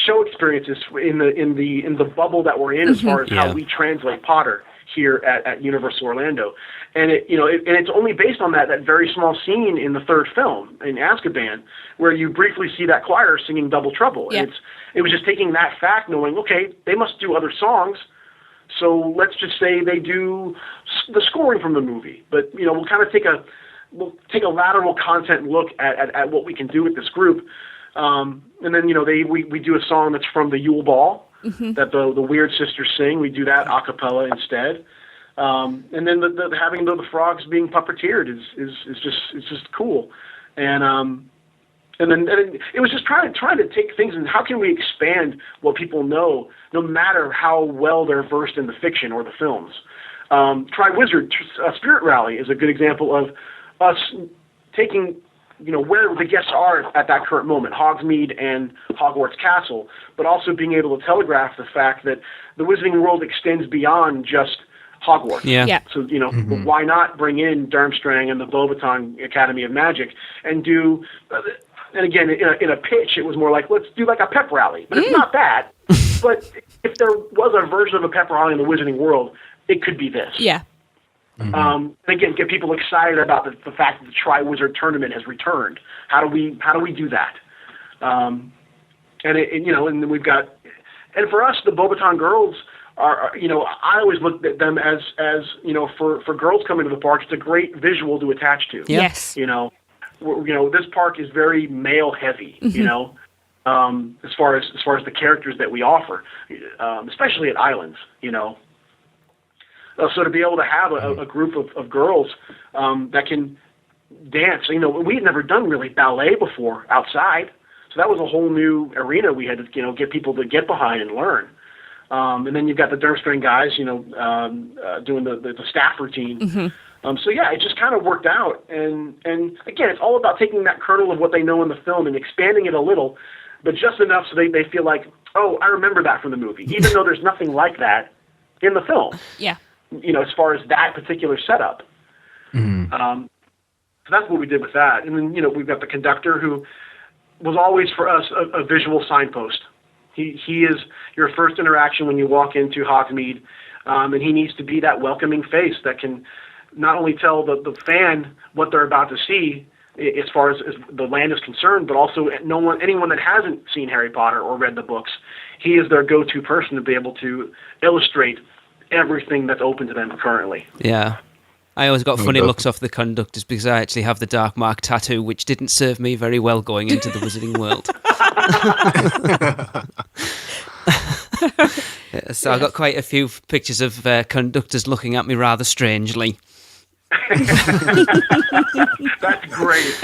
show experiences in the bubble that we're in, as far as how we translate Potter here at Universal Orlando. And it's only based on that very small scene in the third film in Azkaban, where you briefly see that choir singing Double Trouble. Yeah. And it was just taking that fact, knowing, okay, they must do other songs, so let's just say they do the scoring from the movie. But we'll kind of take a lateral content look at what we can do with this group. And then we do a song that's from the Yule Ball that the Weird Sisters sing. We do that a cappella instead. And then having the frogs being puppeteered is just cool. And then it was just trying to take things and how can we expand what people know, no matter how well they're versed in the fiction or the films. Tri-Wizard Spirit Rally is a good example of us taking where the guests are at that current moment, Hogsmeade and Hogwarts Castle, but also being able to telegraph the fact that the Wizarding World extends beyond just Hogwarts. Yeah. So, why not bring in Durmstrang and the Beauxbaton Academy of Magic and do, and again, in a pitch, it was more like, let's do like a pep rally. But it's not that. But if there was a version of a pep rally in the Wizarding World, it could be this. Yeah. Again, get people excited about the fact that the Tri-Wizard tournament has returned. How do we do that? And then we've got, and for us, the Beauxbaton girls are, I always looked at them as for girls coming to the park, it's a great visual to attach to. Yes. This park is very male heavy. as far as the characters that we offer, especially at Islands, So to be able to have a group of girls that can dance, we had never done really ballet before outside, so that was a whole new arena we had to get people to get behind and learn. And then you've got the Durmstrang guys, doing the staff routine. Mm-hmm. So yeah, it just kind of worked out. And again, it's all about taking that kernel of what they know in the film and expanding it a little, but just enough so they feel like, oh, I remember that from the movie, even though there's nothing like that in the film. Yeah. As far as that particular setup. Mm-hmm. So that's what we did with that. And then, we've got the conductor, who was always for us a visual signpost. He is your first interaction when you walk into Hogsmeade, and he needs to be that welcoming face that can not only tell the fan what they're about to see as far as the land is concerned, but also anyone that hasn't seen Harry Potter or read the books, he is their go-to person to be able to illustrate everything that's open to them currently. Yeah. I always got funny looks off the conductors because I actually have the Dark Mark tattoo, which didn't serve me very well going into the Wizarding World. So I got quite a few pictures of conductors looking at me rather strangely. That's great.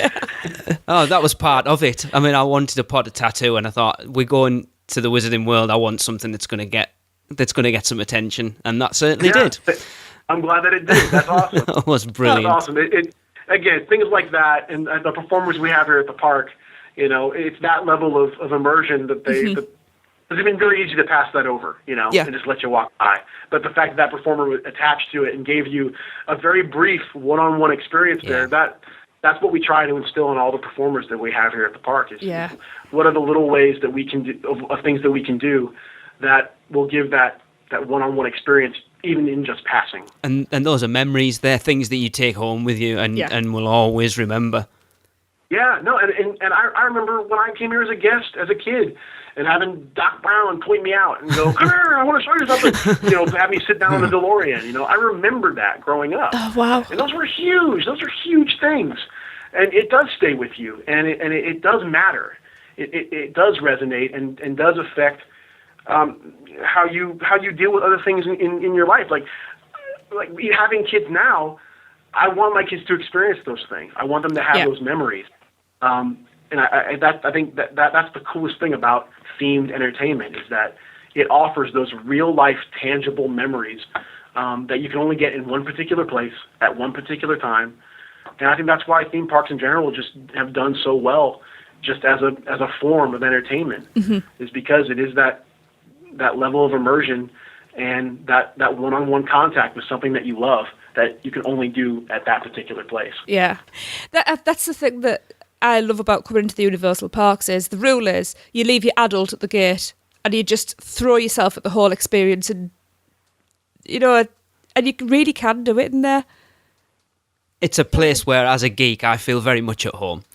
Oh, that was part of it. I mean, I wanted a pot of tattoo, and I thought, we're going to the Wizarding World. I want something that's going to get some attention, and that certainly did. I'm glad that it did. That's awesome. That was brilliant. That's awesome. It again, things like that, and the performers we have here at the park, it's that level of immersion that they. Mm-hmm. It's been very easy to pass that over, and just let you walk by. But the fact that performer was attached to it and gave you a very brief one-on-one experience there, that's what we try to instill in all the performers that we have here at the park. Is what are the little ways that we can do, of things that we can do that will give that one-on-one experience, even in just passing. And those are memories. They're things that you take home with you and will always remember. Yeah, no, and I remember when I came here as a guest, as a kid, and having Doc Brown point me out and go, come here, I want to show you something, have me sit down in the DeLorean. I remember that growing up. Oh, wow. And those were huge. Those are huge things. And it does stay with you, and it does matter. It does resonate and does affect how you deal with other things in your life. Like having kids now, I want my kids to experience those things. I want them to have those memories. And I think that's the coolest thing about themed entertainment, is that it offers those real life tangible memories that you can only get in one particular place at one particular time. And I think that's why theme parks in general just have done so well, just as a form of entertainment, is because it is that level of immersion and that one-on-one contact with something that you love that you can only do at that particular place. Yeah, that's the thing that I love about coming into the Universal Parks is the rule is you leave your adult at the gate and you just throw yourself at the whole experience, and and you really can do it in there. It's a place where, as a geek, I feel very much at home.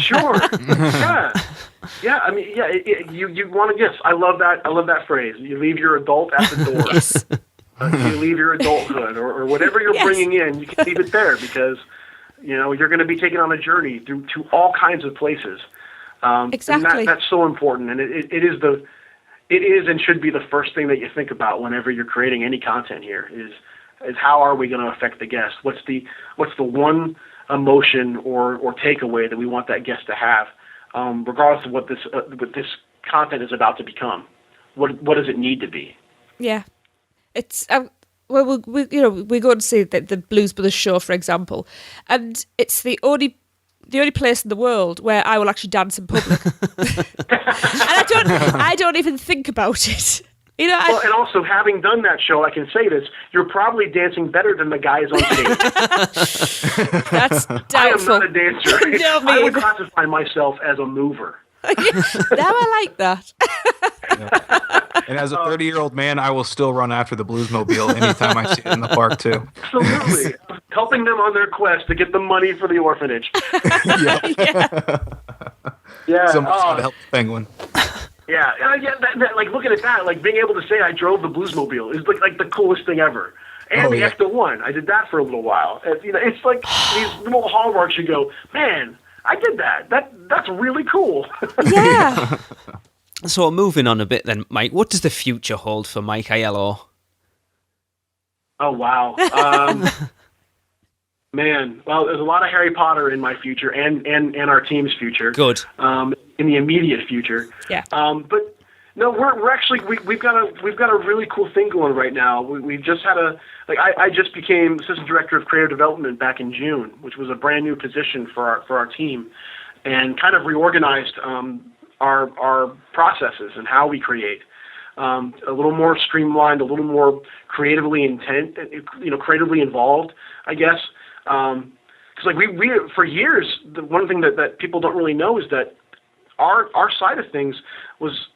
Sure. Yeah. I mean, you want to guess. I love that phrase. You leave your adult at the door. Yes. You leave your adulthood or whatever you're bringing in. You can leave it there because you're going to be taken on a journey to all kinds of places. Exactly. And that's so important, and it is and should be the first thing that you think about whenever you're creating any content here. Is how are we going to affect the guest? What's the one emotion or takeaway that we want that guest to have, regardless of what this content is about to become? What does it need to be? Yeah, it's we go and see the Blues Brothers show, for example, and it's the only place in the world where I will actually dance in public, and I don't even think about it. Well, and also, having done that show, I can say this: you're probably dancing better than the guys on stage. That's doubtful. I am not a dancer. No, me I would either. classify myself as a mover. Now I like that. And as a 30-year-old man, I will still run after the Bluesmobile anytime I see it in the park, too. Absolutely. Helping them on their quest to get the money for the orphanage. Yeah. Someone's got to help the penguin. Yeah, like looking at that, like being able to say I drove the Bluesmobile is like the coolest thing ever. And the Ecto-1, I did that for a little while. It's like these little hallmarks. You go, man, I did that. That's really cool. Yeah. So moving on a bit then, Mike, what does the future hold for Mike Aiello? Oh, wow. Man, well, there's a lot of Harry Potter in my future and our team's future. Good. In the immediate future. Yeah. But no, we're actually we've got a really cool thing going right now. We've just had I just became assistant director of creative development back in June, which was a brand new position for our team, and kind of reorganized our processes and how we create. A little more streamlined, a little more creatively creatively involved, I guess. Because we for years, the one thing that people don't really know is that our side of things was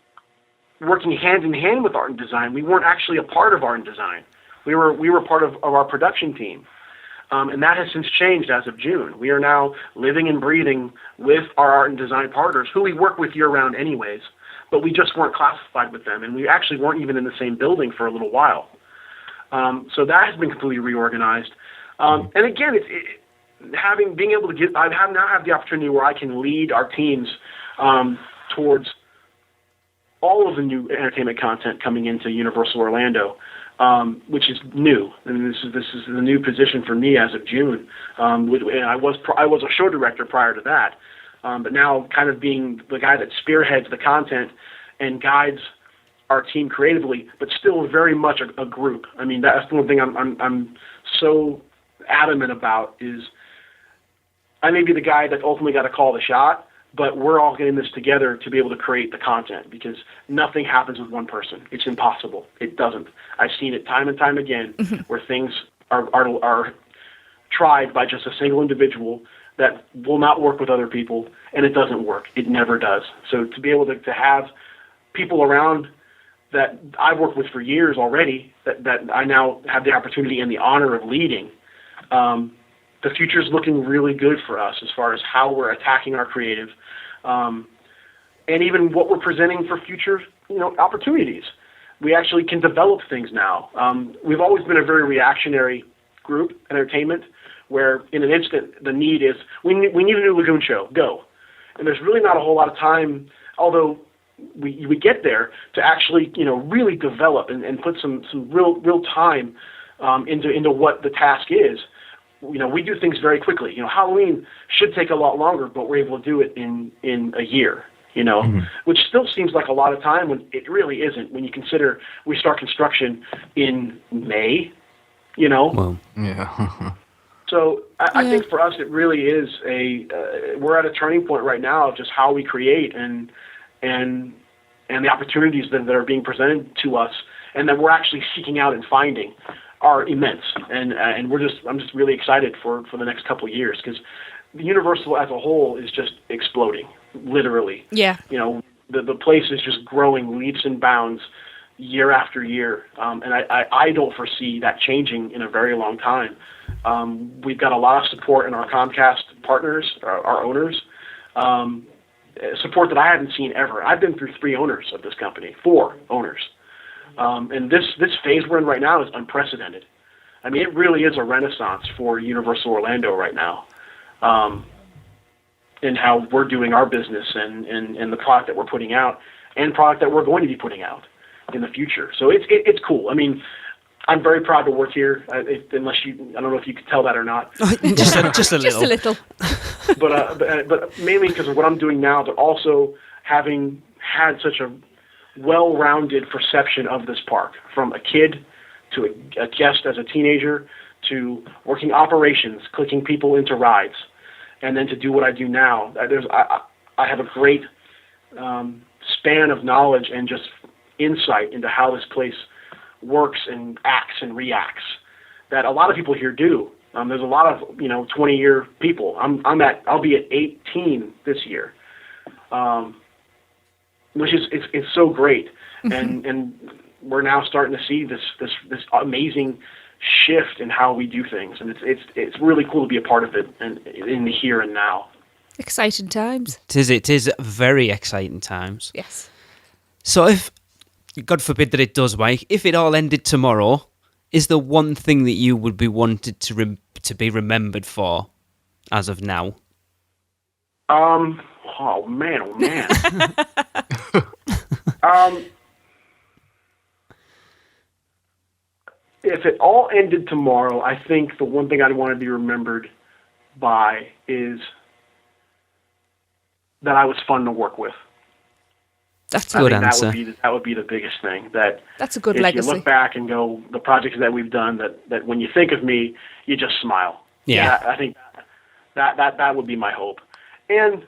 working hand in hand with art and design. We weren't actually a part of art and design. We were part of our production team. And that has since changed as of June. We are now living and breathing with our art and design partners, who we work with year-round anyways, but we just weren't classified with them, and we actually weren't even in the same building for a little while. So that has been completely reorganized. And again, being able to I now have the opportunity where I can lead our teams towards all of the new entertainment content coming into Universal Orlando. Which is new. I mean, this is the new position for me as of June. And I was a show director prior to that, but now kind of being the guy that spearheads the content and guides our team creatively, but still very much a group. I mean, that's the one thing I'm so adamant about is I may be the guy that ultimately got to call the shot, but we're all getting this together to be able to create the content, because nothing happens with one person. It's impossible. It doesn't. I've seen it time and time again where things are tried by just a single individual that will not work with other people, and it doesn't work. It never does. So to be able to have people around that I've worked with for years already, that I now have the opportunity and the honor of leading, the future is looking really good for us as far as how we're attacking our creative, and even what we're presenting for future, opportunities. We actually can develop things now. We've always been a very reactionary group, entertainment, where in an instant the need is we need a new Lagoon show, go, and there's really not a whole lot of time, although we get there, to actually really develop and put some real time into what the task is. We do things very quickly. Halloween should take a lot longer, but we're able to do it in a year, which still seems like a lot of time when it really isn't, when you consider we start construction in May, Well, Yeah. So I think for us, it really is we're at a turning point right now of just how we create and the opportunities that are being presented to us and that we're actually seeking out and finding are immense, and I'm just really excited for the next couple of years, because the Universal as a whole is just exploding, literally. Yeah. The place is just growing leaps and bounds year after year, and I don't foresee that changing in a very long time. We've got a lot of support in our Comcast partners, our owners, support that I haven't seen ever. I've been through 4 owners of this company. And this phase we're in right now is unprecedented. I mean, it really is a renaissance for Universal Orlando right now, in how we're doing our business and the product that we're putting out and product that we're going to be putting out in the future. So it's cool. I mean, I'm very proud to work here. I don't know if you could tell that or not. just a little. Just a little. but mainly because of what I'm doing now, but also having had such a well-rounded perception of this park, from a kid to a guest as a teenager to working operations, clicking people into rides, and then to do what I do now. I have a great span of knowledge and just insight into how this place works and acts and reacts that a lot of people here do. There's a lot of 20-year people. I'll be at 18 this year. Which is it's so great, and we're now starting to see this amazing shift in how we do things, and it's really cool to be a part of it and in the here and now. Exciting times. It is very exciting times. Yes. So if, God forbid that it does, Mike, if it all ended tomorrow, is there one thing that you would be wanted to be remembered for as of now? Oh man. If it all ended tomorrow, I think the one thing I'd want to be remembered by is that I was fun to work with. That's a good answer. That would be the biggest thing. That's a good if legacy. You look back and go, the projects that we've done, that when you think of me, you just smile. Yeah. I think that would be my hope. And,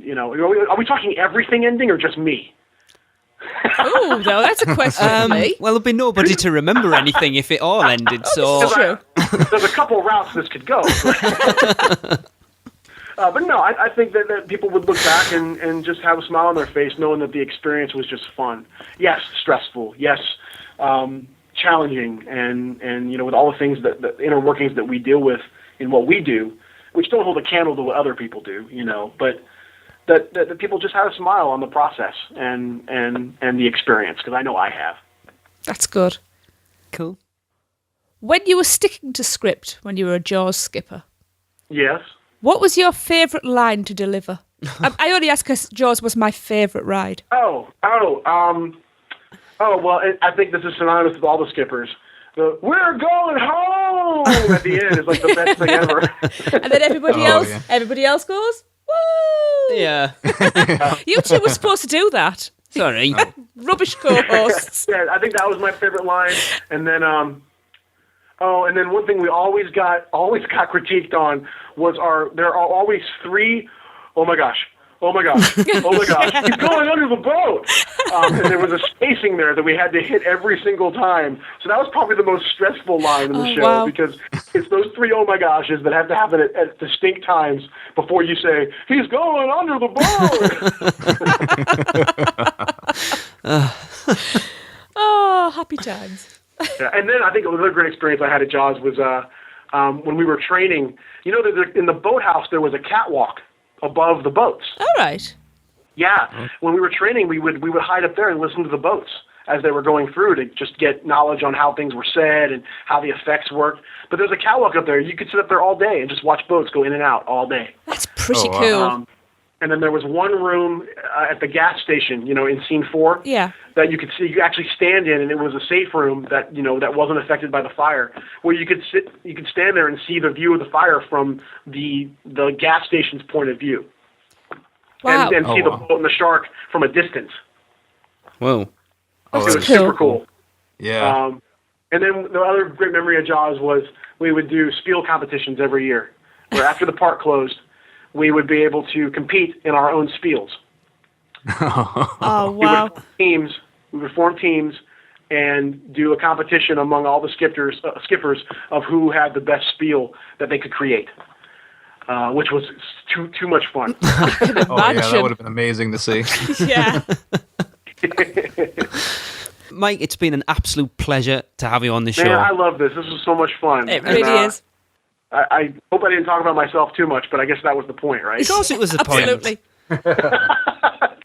are we talking everything ending or just me? Oh, no, that's a question for me. Well, there'll be nobody to remember anything if it all ended, so... True. There's a couple routes this could go. But no, I think that people would look back and just have a smile on their face knowing that the experience was just fun. Yes, stressful. Yes, challenging. And with all the things the inner workings that we deal with in what we do, which don't hold a candle to what other people do, but that people just have a smile on the process and the experience, because I know I have. That's good. Cool. When you were sticking to script when you were a Jaws skipper, Yes. what was your favourite line to deliver? I only ask because Jaws was my favourite ride. Well, I think this is synonymous with all the skippers. The "We're going home" at the end is like the best thing ever. And then everybody else goes, "Woo!" Yeah. You two were supposed to do that. Sorry. Rubbish co-hosts. Yeah, I think that was my favorite line. And then, and then one thing we always got critiqued on was there are always three, oh my gosh, he's going under the boat. And there was a spacing there that we had to hit every single time. So that was probably the most stressful line in the show, because it's those three oh my goshes that have to happen at distinct times before you say, he's going under the boat. Oh, happy times. Yeah, and then I think another great experience I had at Jaws was when we were training. In the boathouse there was a catwalk above the boats. All right. Yeah, when we were training, we would hide up there and listen to the boats as they were going through to just get knowledge on how things were said and how the effects worked. But there's a catwalk up there. You could sit up there all day and just watch boats go in and out all day. That's pretty cool. And then there was one room at the gas station, in scene 4, that you could see, you could actually stand in, and it was a safe room that, that wasn't affected by the fire, where you could stand there and see the view of the fire from the gas station's point of view. Wow. And see the boat and the shark from a distance. Whoa. It was super cool. Yeah. And then the other great memory of Jaws was we would do spiel competitions every year, where after the park closed, we would be able to compete in our own spiels. Oh, wow. We would form teams and do a competition among all the skippers of who had the best spiel that they could create, which was too much fun. Oh, yeah, that would have been amazing to see. Yeah. Mike, it's been an absolute pleasure to have you on the show. Man, I love this. This was so much fun. It really is. I hope I didn't talk about myself too much, but I guess that was the point, right? Of course it was the point. Absolutely.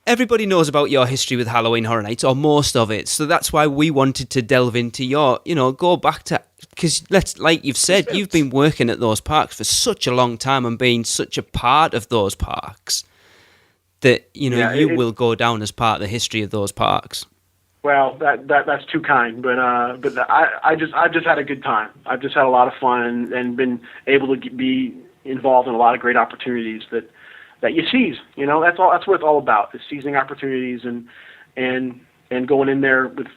Everybody knows about your history with Halloween Horror Nights, or most of it, so that's why we wanted to delve into your, go back to, because like you've said, you've been working at those parks for such a long time and being such a part of those parks that, you will go down as part of the history of those parks. Well, that's too kind, but I've just had a good time. I've just had a lot of fun and been able to be involved in a lot of great opportunities that you seize. That's what it's all about, is seizing opportunities and going in there with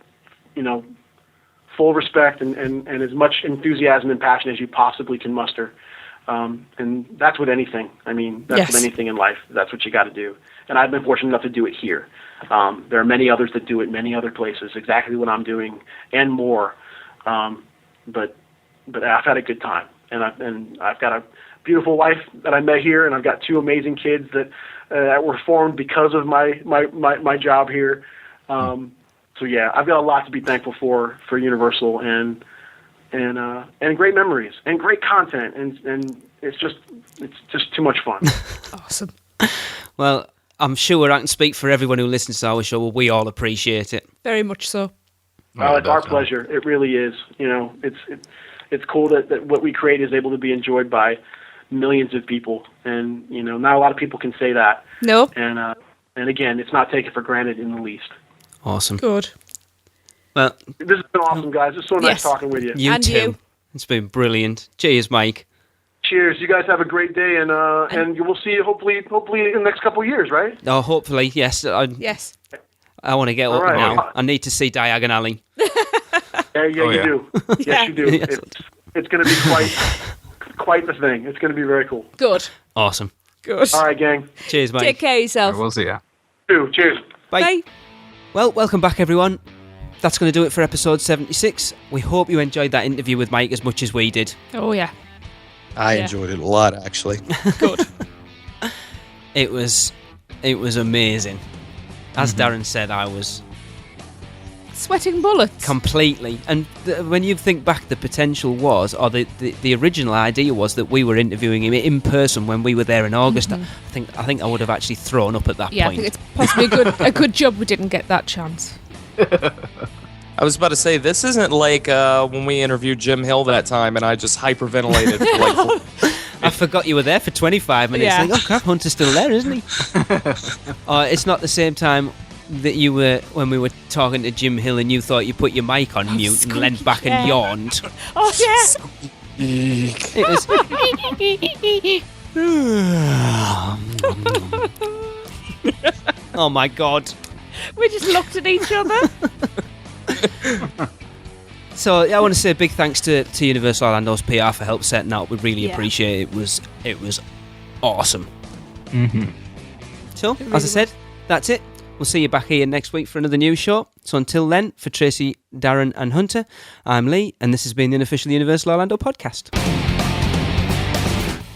full respect and as much enthusiasm and passion as you possibly can muster. And that's with anything. I mean, that's with anything in life. That's what you got to do. And I've been fortunate enough to do it here. There are many others that do it many other places, exactly what I'm doing and more. But I've had a good time, and I've got a beautiful wife that I met here, and I've got 2 amazing kids that were formed because of my job here. So yeah, I've got a lot to be thankful for Universal and great memories and great content, and it's just too much fun. Awesome. Well, I'm sure I can speak for everyone who listens to our show. We all appreciate it. Very much so. It's our pleasure. It really is. It's cool that what we create is able to be enjoyed by millions of people, and not a lot of people can say that. Nope. And again, it's not taken for granted in the least. Awesome. Good. Well, this has been awesome, guys. It's so nice Yes. talking with you. You And too. you. It's been brilliant. Cheers, Mike. Cheers. You guys have a great day, and we'll see you hopefully in the next couple of years, right? Oh, hopefully, yes. Yes. I want to get up right. now. I need to see Diagon Alley. Yeah, you do. Yes, you do. Yes. It's going to be quite the thing. It's going to be very cool. Good. Awesome. Good. All right, gang. Cheers, Mike. Take care of yourself. We'll see ya. Cheers. Bye. Bye. Well, welcome back, everyone. That's going to do it for episode 76. We hope you enjoyed that interview with Mike as much as we did. Oh, yeah. I Yeah. enjoyed it a lot, actually. Good. It was amazing. As Darren said, I was Sweating bullets. completely. And when you think back, the potential was, or the original idea was that we were interviewing him in person when we were there in August. I think I would have actually thrown up at that Yeah, I point. think it's possibly a good job we didn't get that chance. I was about to say, this isn't like when we interviewed Jim Hill that time and I just hyperventilated for like... I forgot you were there for 25 minutes. Yeah. Like, oh crap, Hunter's still there, isn't he? It's not the same time that you were when we were talking to Jim Hill and you thought you put your mic on mute and leant back and yawned. Oh, yeah. It was. Oh my god. We just looked at each other. So I want to say a big thanks to Universal Orlando's PR for help setting that up. We really Yeah. appreciate it. It was awesome. Mm-hmm. So, as I said, that's it. We'll see you back here next week for another news show. So until then, for Tracy, Darren and Hunter, I'm Lee, and this has been the unofficial Universal Orlando podcast.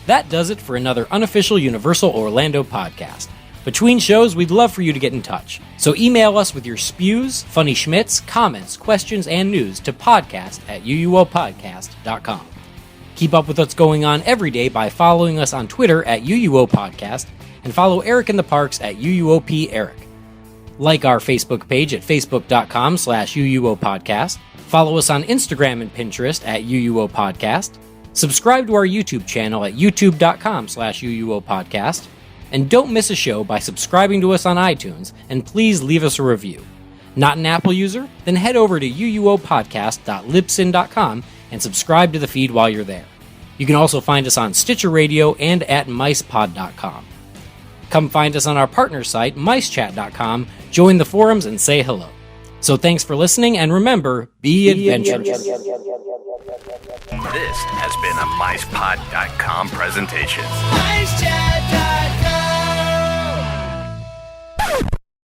That does it for another unofficial Universal Orlando podcast. Between shows, we'd love for you to get in touch. So email us with your spews, funny schmits, comments, questions, and news to podcast@uuopodcast.com. Keep up with what's going on every day by following us on Twitter @UUOPodcast and follow Eric in the Parks @UUOPEric. Like our Facebook page at facebook.com/UUOPodcast. Follow us on Instagram and Pinterest @UUOPodcast. Subscribe to our YouTube channel at youtube.com/UUOPodcast. And don't miss a show by subscribing to us on iTunes, and please leave us a review. Not an Apple user? Then head over to uuopodcast.libsyn.com and subscribe to the feed while you're there. You can also find us on Stitcher Radio and at micepod.com. Come find us on our partner site, micechat.com, join the forums, and say hello. So thanks for listening, and remember, be adventurous. This has been a MicePod.com presentation. MiceChat.com